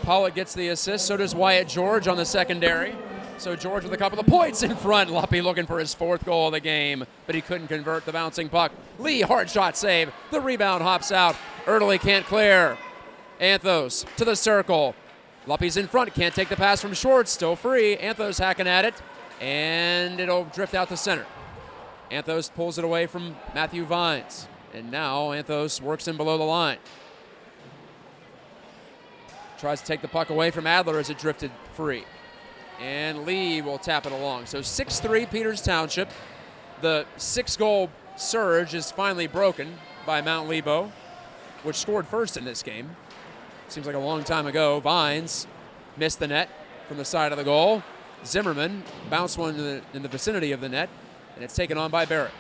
Pollitt gets the assist. So does Wyatt George on the secondary. So George with a couple of points in front. Luppy looking for his fourth goal of the game, but he couldn't convert the bouncing puck. Lee, hard shot save. The rebound hops out. Early can't clear. Anthos to the circle. Luppy's in front. Can't take the pass from Schwartz. Still free. Anthos hacking at it. And it'll drift out to center. Anthos pulls it away from Matthew Vines. And now Anthos works in below the line. Tries to take the puck away from Adler as it drifted free. And Lee will tap it along. So 6-3 Peters Township. The 6-goal surge is finally broken by Mount Lebo, which scored first in this game. Seems like a long time ago. Vines missed the net from the side of the goal. Zimmerman bounced one in the vicinity of the net, and it's taken on by Barrett.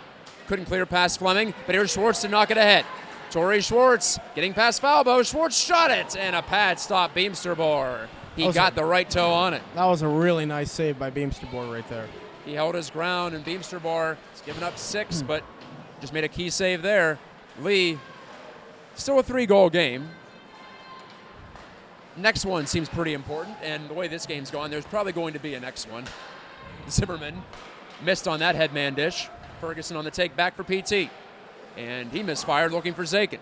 Couldn't clear past Fleming, but here's Schwartz to knock it ahead. Torrey Schwartz getting past Falbo. Schwartz shot it, and a pad stop Beemsterboer. He got the right toe on it. That was a really nice save by Beemsterboer right there. He held his ground, and Beemsterboer has given up 6, but just made a key save there. Lee, still a 3-goal game. Next one seems pretty important, and the way this game's gone, there's probably going to be a next one. Zimmerman missed on that headman dish. Ferguson on the take back for PT. And he misfired looking for Zakin.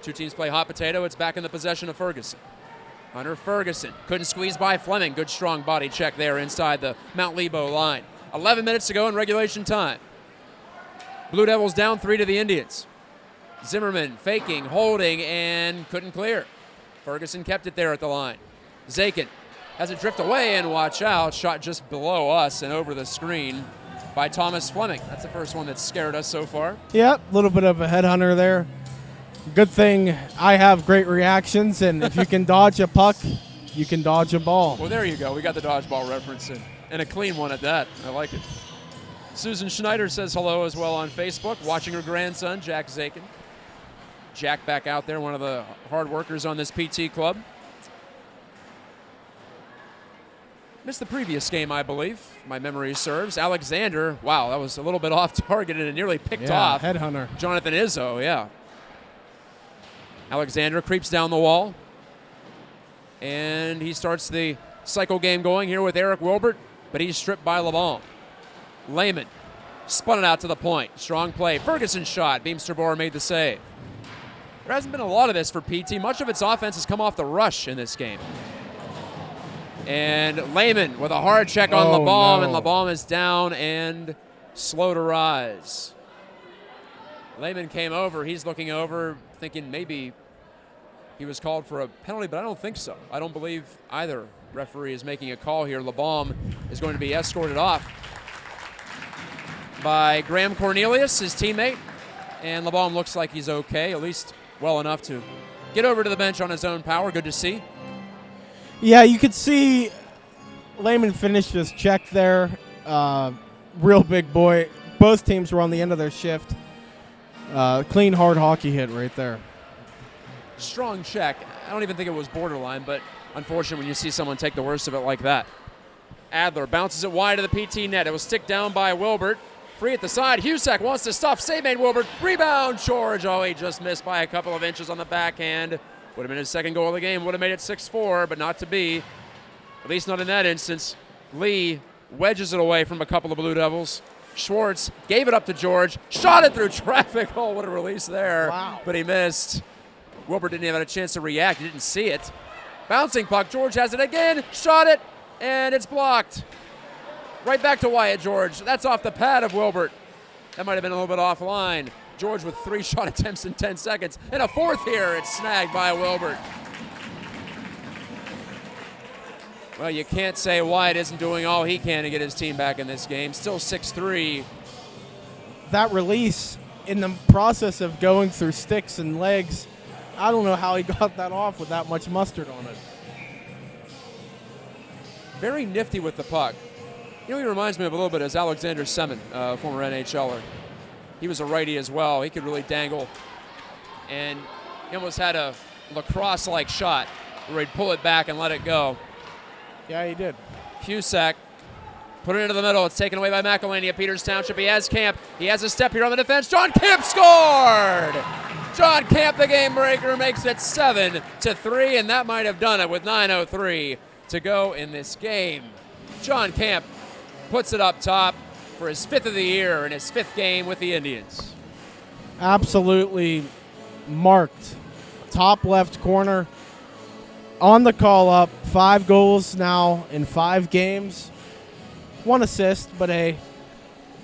Two teams play hot potato. It's back in the possession of Ferguson. Hunter Ferguson couldn't squeeze by Fleming. Good strong body check there inside the Mount Lebo line. 11 minutes to go in regulation time. Blue Devils down 3 to the Indians. Zimmerman faking, holding, and couldn't clear. Ferguson kept it there at the line. Zakin has it drift away, and watch out. Shot just below us and over the screen by Thomas Fleming. That's the first one that's scared us so far. Yep, a little bit of a headhunter there. Good thing I have great reactions, and if you can dodge a puck, you can dodge a ball. Well, there you go. We got the dodgeball reference in, and a clean one at that. I like it. Susan Schneider says hello as well on Facebook, watching her grandson, Jack Zakin. Jack back out there, one of the hard workers on this PT club. Missed the previous game, I believe. My memory serves. Alexander, wow, that was a little bit off target, and it nearly picked off. Headhunter. Jonathan Izzo, yeah. Alexander creeps down the wall, and he starts the cycle game going here with Eric Wilbert, but he's stripped by LeBon. Lehman spun it out to the point. Strong play. Ferguson shot. Beamster-Boer made the save. There hasn't been a lot of this for PT. Much of its offense has come off the rush in this game. And Lehman with a hard check on LeBon, and LeBon is down and slow to rise. Lehman came over. He's looking over, thinking maybe he was called for a penalty, but I don't think so. I don't believe either referee is making a call here. LeBon is going to be escorted off by Graham Cornelius, his teammate, and LeBon looks like he's okay, at least well enough to get over to the bench on his own power. Good to see. Yeah, you could see Lehman finished his check there. Real big boy. Both teams were on the end of their shift. Clean, hard hockey hit right there. Strong check. I don't even think it was borderline, but unfortunate when you see someone take the worst of it like that. Adler bounces it wide of the PT net. It was stick down by Wilbert. Free at the side. Husak wants to stuff. Save made Wilbert. Rebound, George. Oh, he just missed by a couple of inches on the backhand. Would have been his second goal of the game. Would have made it 6-4, but not to be. At least not in that instance. Lee wedges it away from a couple of Blue Devils. Schwartz gave it up to George. Shot it through traffic. Oh, what a release there. Wow. But he missed. Wilbert didn't even have a chance to react. He didn't see it. Bouncing puck. George has it again. Shot it, and it's blocked. Right back to Wyatt George. That's off the pad of Wilbert. That might have been a little bit offline. George with 3 shot attempts in 10 seconds. And a fourth here. It's snagged by Wilbert. Well, you can't say Wyatt isn't doing all he can to get his team back in this game. Still 6-3. That release, in the process of going through sticks and legs, I don't know how he got that off with that much mustard on it. Very nifty with the puck. You know, he reminds me of a little bit as Alexander Semin, former NHLer. He was a righty as well. He could really dangle. And he almost had a lacrosse-like shot where he'd pull it back and let it go. Yeah, he did. Husak put it into the middle. It's taken away by McElhaney at Peters Township. He has Camp. He has a step here on the defense. John Camp scored! John Camp, the game breaker, makes it 7-3, and that might have done it with 9:03 to go in this game. John Camp puts it up top for his 5th of the year in his 5th game with the Indians. Absolutely marked. Top left corner. On the call up. 5 goals now in 5 games. 1 assist, but hey,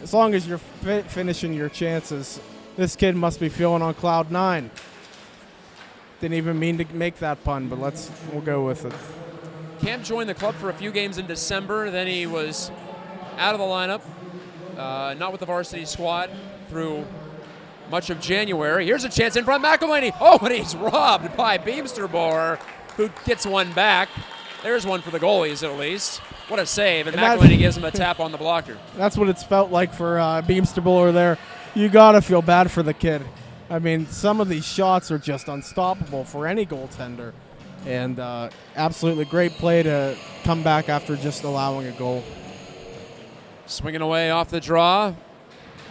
as long as you're finishing your chances, this kid must be feeling on cloud 9. Didn't even mean to make that pun, but we'll go with it. Camp joined the club for a few games in December. Then he was out of the lineup, not with the varsity squad through much of January. Here's a chance in front. McElhaney. Oh, and he's robbed by Beamster-Boer, who gets one back. There's one for the goalies, at least. What a save. And McElhaney gives him a tap on the blocker. That's what it's felt like for Beamster-Boer there. You got to feel bad for the kid. I mean, some of these shots are just unstoppable for any goaltender. And absolutely great play to come back after just allowing a goal. Swinging away off the draw.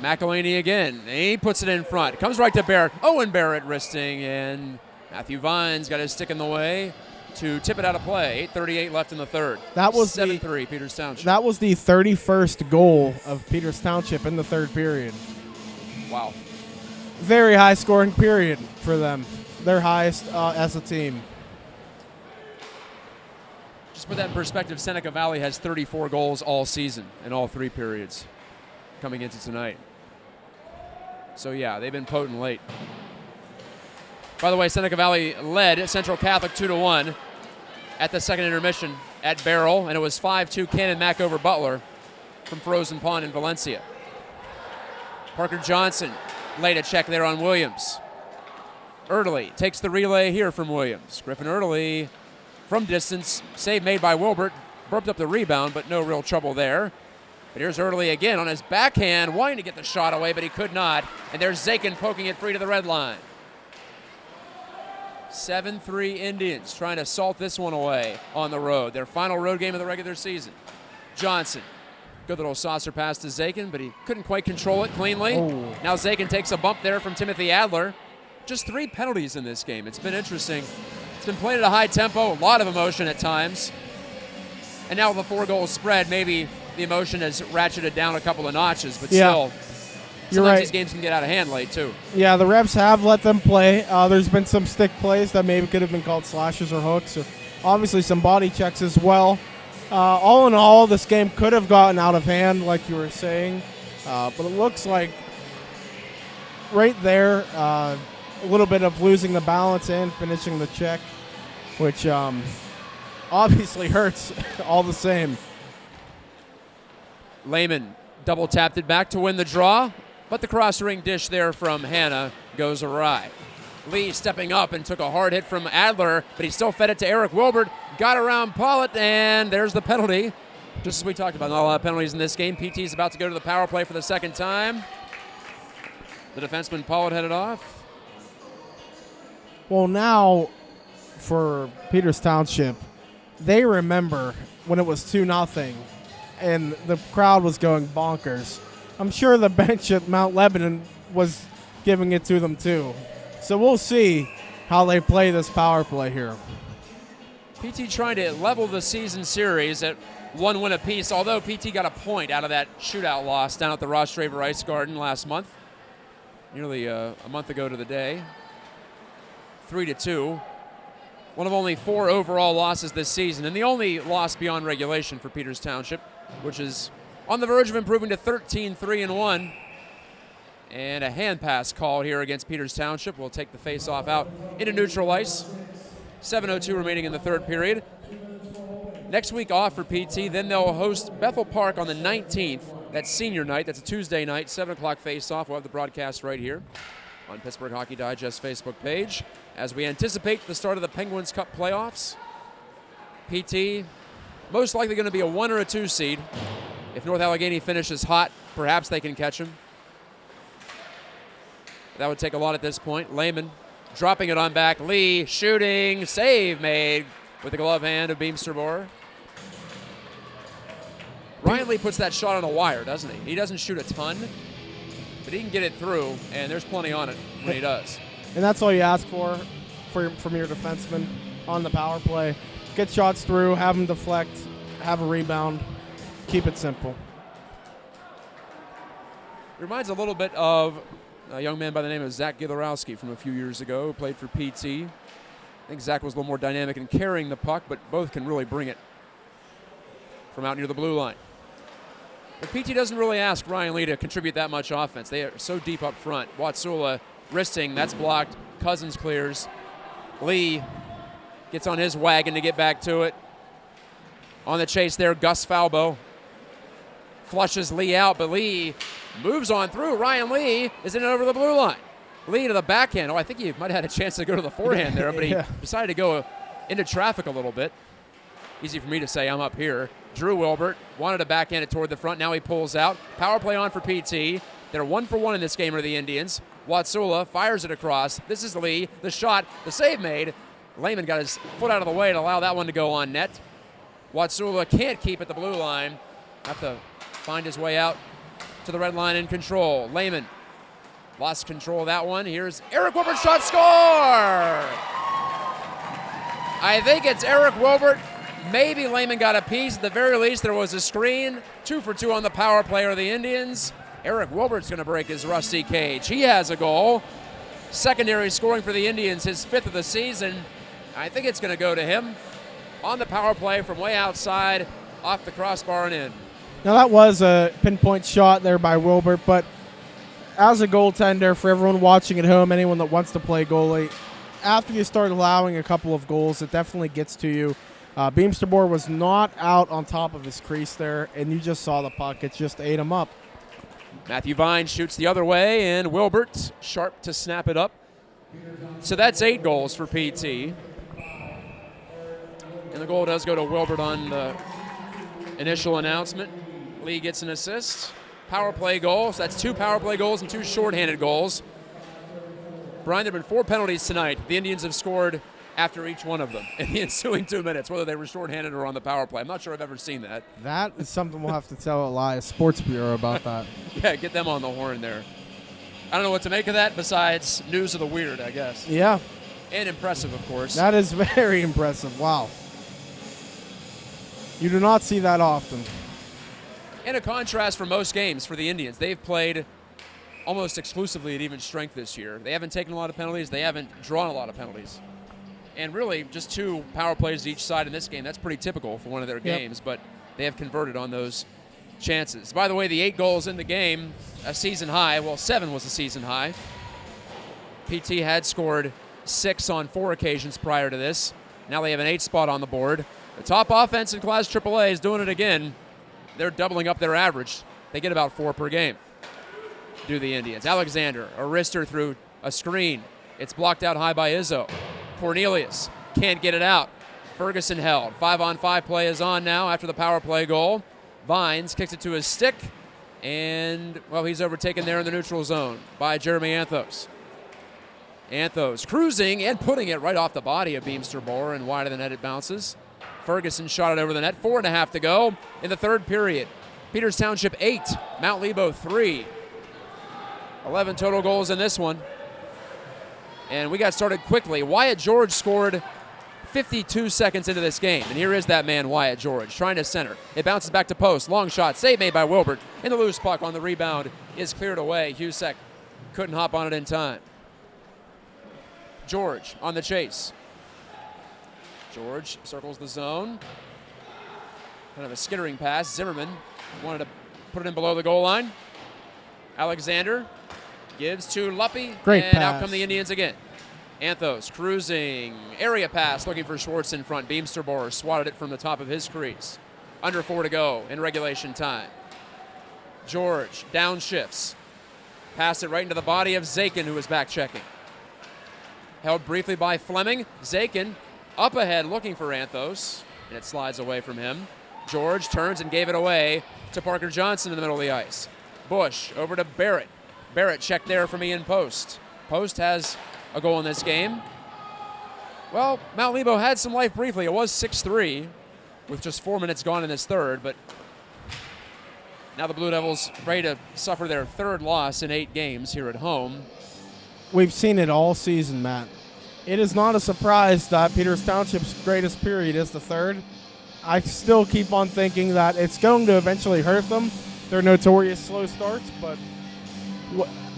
McElhaney again. He puts it in front. Comes right to Barrett. Owen Barrett wristing, and Matthew Vines got his stick in the way to tip it out of play. 8:38 left in the third. That was 7-3 Peters Township. That was the 31st goal of Peters Township in the third period. Wow. Very high scoring period for them. Their highest as a team. Just put that in perspective, Seneca Valley has 34 goals all season in all 3 periods coming into tonight. So, yeah, they've been potent late. By the way, Seneca Valley led Central Catholic 2-1 at the second intermission at Barrel, and it was 5-2 Cannon Mac over Butler from Frozen Pond in Valencia. Parker Johnson laid a check there on Williams. Early takes the relay here from Williams. Griffin Early from distance. Save made by Wilbert. Burped up the rebound, but no real trouble there. But here's Early again on his backhand, wanting to get the shot away, but he could not. And there's Zakin poking it free to the red line. 7-3 Indians trying to salt this one away on the road. Their final road game of the regular season. Johnson. Good little saucer pass to Zakin, but he couldn't quite control it cleanly. Oh. Now Zakin takes a bump there from Timothy Adler. Just 3 penalties in this game. It's been interesting. It's been played at a high tempo, a lot of emotion at times. And now with a 4-goal spread, maybe the emotion has ratcheted down a couple of notches, but still, sometimes these games can get out of hand late too. Yeah, the refs have let them play. There's been some stick plays that maybe could have been called slashes or hooks, or obviously some body checks as well. All in all, this game could have gotten out of hand, like you were saying, but it looks like right there, a little bit of losing the balance and finishing the check, which obviously hurts all the same. Lehman double tapped it back to win the draw, but the cross-ring dish there from Hanna goes awry. Lee stepping up and took a hard hit from Adler, but he still fed it to Eric Wilbert, got around Pollitt, and there's the penalty. Just as we talked about, not a lot of penalties in this game. PT's about to go to the power play for the second time. The defenseman Pollitt headed off. Well, now for Peters Township, they remember when it was 2-0 and the crowd was going bonkers. I'm sure the bench at Mount Lebanon was giving it to them too. So we'll see how they play this power play here. PT trying to level the season series at 1 win apiece, although PT got a point out of that shootout loss down at the Ross Straver Ice Garden last month. Nearly a month ago to the day. 3-2. One of only 4 overall losses this season, and the only loss beyond regulation for Peters Township, which is on the verge of improving to 13-3-1. And a hand pass call here against Peters Township. We'll take the face-off out into neutral ice. 7:02 remaining in the third period. Next week off for PT, then they'll host Bethel Park on the 19th. That's senior night. That's a Tuesday night, 7 o'clock face-off. We'll have the broadcast right here on Pittsburgh Hockey Digest Facebook page. As we anticipate the start of the Penguins Cup playoffs, PT most likely going to be a 1 or a 2 seed. If North Allegheny finishes hot, perhaps they can catch them. That would take a lot at this point. Lehman dropping it on back. Lee shooting, save made with the glove hand of Beamsterboer. Ryan Lee puts that shot on a wire, doesn't he? He doesn't shoot a ton, but he can get it through, and there's plenty on it when he does. And that's all you ask for from your defenseman on the power play. Get shots through, have them deflect, have a rebound, keep it simple. Reminds a little bit of a young man by the name of Zach Gilorowski from a few years ago who played for PT. I think Zach was a little more dynamic in carrying the puck, but both can really bring it from out near the blue line. But PT doesn't really ask Ryan Lee to contribute that much offense. They are so deep up front. Watsula wristing, that's blocked. Cousins clears. Lee gets on his wagon to get back to it. On the chase there, Gus Falbo flushes Lee out, but Lee moves on through. Ryan Lee is in and over the blue line. Lee to the backhand. Oh, I think he might have had a chance to go to the forehand there, but he decided to go into traffic a little bit. Easy for me to say, I'm up here. Drew Wilbert wanted to backhand it toward the front. Now he pulls out. Power play on for PT. They're 1 for 1 in this game are the Indians. Watsula fires it across. This is Lee. The shot. The save made. Lehman got his foot out of the way to allow that one to go on net. Watsula can't keep at the blue line. Have to find his way out to the red line in control. Lehman lost control of that one. Here's Eric Wilbert, shot, score! I think it's Eric Wilbert. Maybe Lehman got a piece. At the very least, there was a screen. 2 for 2 on the power play of the Indians. Eric Wilbert's going to break his rusty cage. He has a goal. Secondary scoring for the Indians, his 5th of the season. I think it's going to go to him on the power play from way outside, off the crossbar and in. Now that was a pinpoint shot there by Wilbert, but as a goaltender, for everyone watching at home, anyone that wants to play goalie, after you start allowing a couple of goals, it definitely gets to you. Beamsterboer was not out on top of his crease there, and you just saw the puck. It just ate him up. Matthew Vine shoots the other way, and Wilbert, sharp to snap it up. So that's 8 goals for PT. And the goal does go to Wilbert on the initial announcement. Lee gets an assist. Power play goals. That's 2 power play goals and 2 shorthanded goals. Brian, there have been 4 penalties tonight. The Indians have scored after each one of them in the ensuing 2 minutes, whether they were shorthanded or on the power play. I'm not sure I've ever seen that. That is something we'll have to tell Elias Sports Bureau about that. Yeah, get them on the horn there. I don't know what to make of that besides news of the weird, I guess. Yeah. And impressive, of course. That is very impressive. Wow. You do not see that often. And a contrast for most games for the Indians. They've played almost exclusively at even strength this year. They haven't taken a lot of penalties. They haven't drawn a lot of penalties. And really, just 2 power plays each side in this game. That's pretty typical for one of their games, but they have converted on those chances. By the way, the 8 goals in the game, a season high. Well, 7 was a season high. PT had scored 6 on 4 occasions prior to this. Now they have an 8 spot on the board. The top offense in Class AAA is doing it again. They're doubling up their average. They get about 4 per game, do the Indians. Alexander, a wrister through a screen. It's blocked out high by Izzo. Cornelius can't get it out. Ferguson held. 5-on-5 play is on now after the power play goal. Vines kicks it to his stick, and, well, he's overtaken there in the neutral zone by Jeremy Anthos. Anthos cruising and putting it right off the body of Beamster Bohr, and wide of the net it bounces. Ferguson shot it over the net. 4.5 to go in the third period. Peters Township 8, Mount Lebo 3. 11 total goals in this one. And we got started quickly. Wyatt George scored 52 seconds into this game. And here is that man, Wyatt George, trying to center. It bounces back to post. Long shot. Save made by Wilbert. And the loose puck on the rebound is cleared away. Husek couldn't hop on it in time. George on the chase. George circles the zone. Kind of a skittering pass. Zimmerman wanted to put it in below the goal line. Alexander gives to Luppy. Great and pass. Out come the Indians again. Anthos cruising. Area pass looking for Schwartz in front. Beamster Bohr swatted it from the top of his crease. Under 4 to go in regulation time. George downshifts. Passed it right into the body of Zakin, who was back checking. Held briefly by Fleming. Zakin up ahead looking for Anthos, and it slides away from him. George turns and gave it away to Parker Johnson in the middle of the ice. Bush over to Barrett. Barrett checked there from Ian Post. Post has a goal in this game. Well, Mount Lebo had some life briefly. It was 6-3 with just 4 minutes gone in this third, but now the Blue Devils ready to suffer their 3rd loss in 8 games here at home. We've seen it all season, Matt. It is not a surprise that Peters Township's greatest period is the 3rd. I still keep on thinking that it's going to eventually hurt them. They're notorious slow starts, but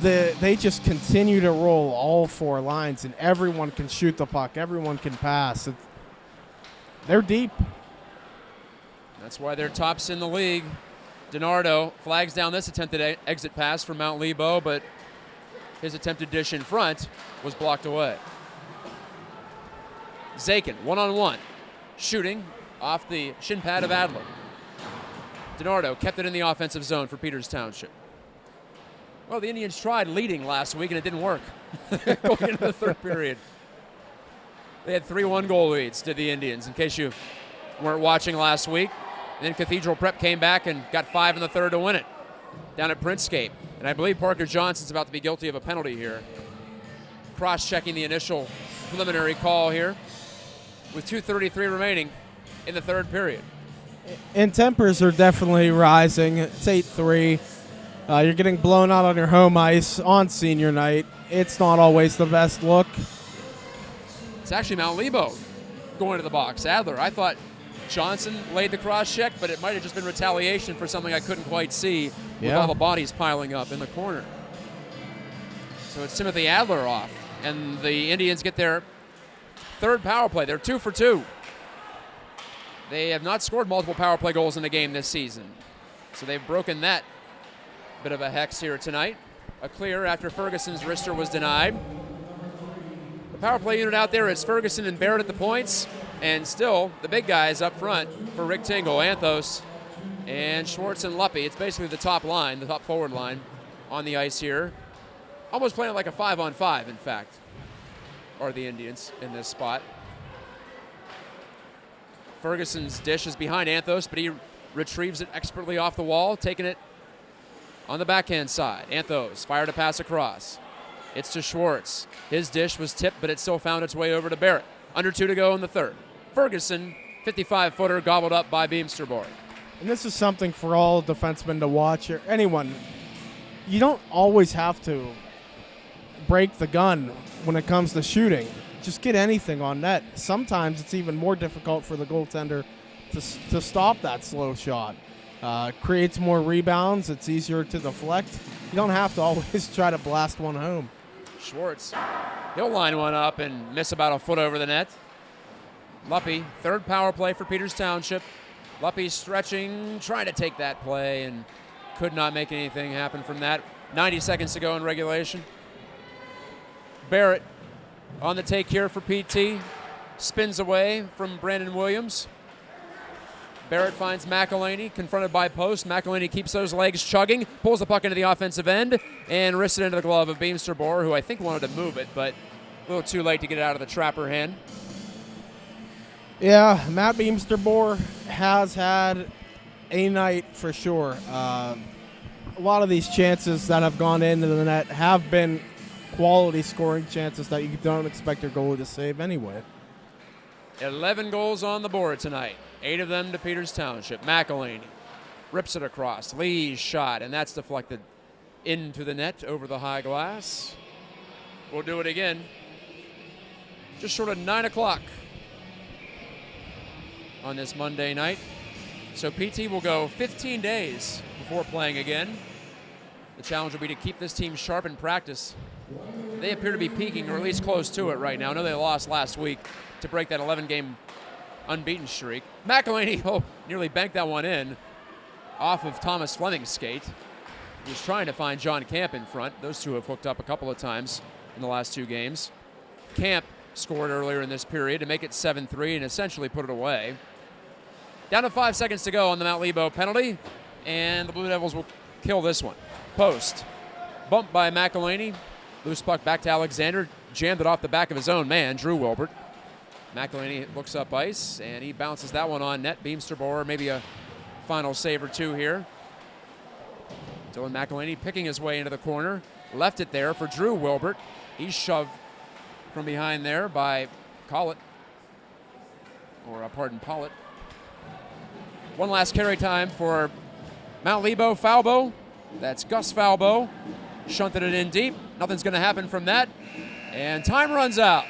they just continue to roll all 4 lines, and everyone can shoot the puck. Everyone can pass. They're deep. That's why they're tops in the league. DiNardo flags down this attempted exit pass from Mount Lebo, but his attempted dish in front was blocked away. Zakin, 1-on-1, shooting off the shin pad of Adler. DiNardo kept it in the offensive zone for Peters Township. Well, the Indians tried leading last week, and it didn't work going into the 3rd period. They had 3-1 goal leads to the Indians, in case you weren't watching last week. And then Cathedral Prep came back and got 5 in the 3rd to win it down at Princescape. And I believe Parker Johnson's about to be guilty of a penalty here. Cross-checking the initial preliminary call here with 2:33 remaining in the 3rd period. And tempers are definitely rising. It's 8-3. You're getting blown out on your home ice on senior night. It's not always the best look. It's actually Mount Lebo going to the box. Adler, I thought Johnson laid the cross-check, but it might have just been retaliation for something I couldn't quite see with all the bodies piling up in the corner. So it's Timothy Adler off, and the Indians get their 3rd power play. They're 2 for 2. They have not scored multiple power play goals in the game this season, so they've broken that bit of a hex here tonight. A clear after Ferguson's wrister was denied. The power play unit out there is Ferguson and Barrett at the points, and still the big guys up front for Rick Tingle, Anthos, and Schwartz and Luppy. It's basically the top line, the top forward line on the ice here. Almost playing like a 5-on-5, in fact. are the Indians in this spot. Ferguson's dish is behind Anthos, but he retrieves it expertly off the wall, taking it on the backhand side. Anthos fired a pass across. It's to Schwartz. His dish was tipped, but it still found its way over to Barrett. Under 2 to go in the third. Ferguson, 55-footer, gobbled up by Beamsterborg. And this is something for all defensemen to watch, or anyone. You don't always have to break the gun when it comes to shooting. Just get anything on net. Sometimes it's even more difficult for the goaltender to stop that slow shot. Creates more rebounds. It's easier to deflect. You don't have to always try to blast one home. Schwartz, he'll line one up and miss about a foot over the net. Luppy, third power play for Peters Township. Luppy stretching, trying to take that play, and could not make anything happen from that. 90 seconds to go in regulation. Barrett on the take here for PT. Spins away from Brandon Williams. Barrett finds McElhaney, confronted by post. McElhaney keeps those legs chugging, pulls the puck into the offensive end, and wrists it into the glove of Beamsterborg, who I think wanted to move it, but a little too late to get it out of the trapper hand. Yeah, Matt Beamsterborg has had a night for sure. A lot of these chances that have gone into the net have been quality scoring chances that you don't expect your goalie to save anyway. 11 goals on the board tonight, 8 of them to Peters Township. McElhaney rips it across. Lee's shot, and that's deflected into the net over the high glass. We'll do it again. Just short of 9 o'clock on this Monday night. So PT will go 15 days before playing again. The challenge will be to keep this team sharp in practice. They appear to be peaking, or at least close to it right now. I know they lost last week to break that 11-game unbeaten streak. McElhaney nearly banked that one in off of Thomas Fleming's skate. He was trying to find John Camp in front. Those two have hooked up a couple of times in the last 2 games. Camp scored earlier in this period to make it 7-3 and essentially put it away. Down to 5 seconds to go on the Mount Lebo penalty, and the Blue Devils will kill this one. Post. Bumped by McElhaney. Loose puck back to Alexander. Jammed it off the back of his own man, Drew Wilbert. McElhaney looks up ice, and he bounces that one on net. Beamsterborg, maybe a final save or two here. Dylan McElhaney picking his way into the corner. Left it there for Drew Wilbert. He's shoved from behind there by Pollitt. One last carry time for Mount Lebo. Falbo. That's Gus Falbo. Shunted it in deep. Nothing's going to happen from that. And time runs out.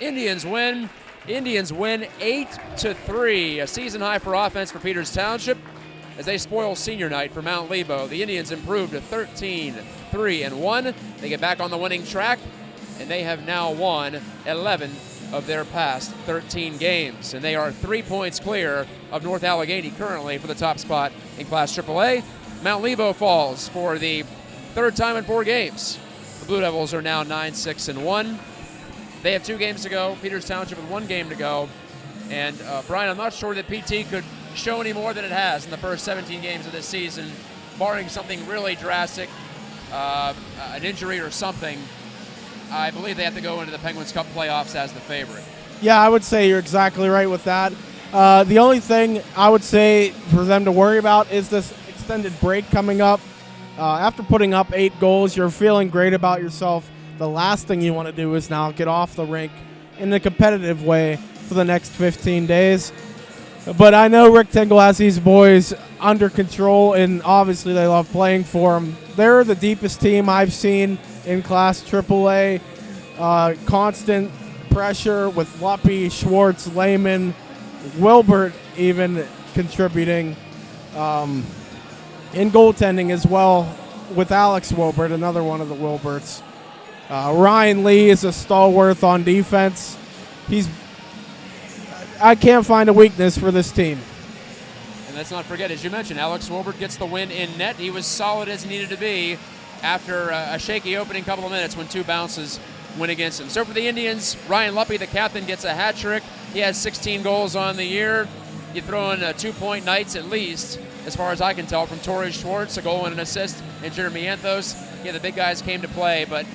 Indians win. Indians win 8-3. A season high for offense for Peters Township as they spoil senior night for Mount Lebo. The Indians improve to 13-3-1. They get back on the winning track, and they have now won 11 of their past 13 games. And they are 3 points clear of North Allegheny currently for the top spot in Class AAA. Mount Lebo falls for the 3rd time in 4 games. The Blue Devils are now 9-6-1. They have 2 games to go. Peters Township with 1 game to go. And Brian, I'm not sure that PT could show any more than it has in the first 17 games of this season, barring something really drastic, an injury or something. I believe they have to go into the Penguins Cup playoffs as the favorite. Yeah, I would say you're exactly right with that. The only thing I would say for them to worry about is this extended break coming up. After putting up 8 goals, you're feeling great about yourself. The last thing you want to do is now get off the rink in a competitive way for the next 15 days. But I know Rick Tingle has these boys under control, and obviously they love playing for them. They're the deepest team I've seen in Class AAA. Constant pressure with Luppy, Schwartz, Lehman, Wilbert even contributing. In goaltending as well with Alex Wilbert, another one of the Wilberts. Ryan Lee is a stalwart on defense. I can't find a weakness for this team. And let's not forget, as you mentioned, Alex Wilbert gets the win in net. He was solid as he needed to be after a shaky opening couple of minutes when 2 bounces went against him. So for the Indians, Ryan Luppy, the captain, gets a hat trick. He has 16 goals on the year. You throw in 2-point nights at least, as far as I can tell, from Torrey Schwartz, a goal and an assist, and Jeremy Anthos. Yeah, the big guys came to play, but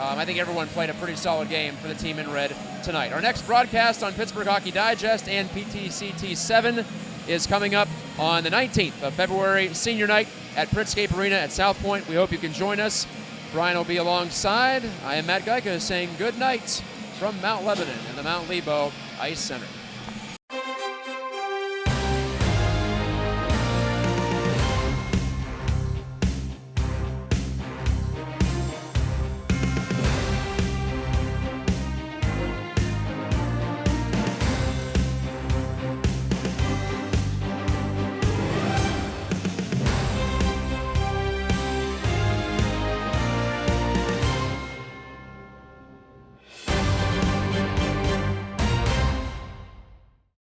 I think everyone played a pretty solid game for the team in red tonight. Our next broadcast on Pittsburgh Hockey Digest and PTCT 7 is coming up on the 19th of February, senior night at Pritscape Arena at South Point. We hope you can join us. Brian will be alongside. I am Matt Geica saying good night from Mount Lebanon and the Mount Lebo Ice Center.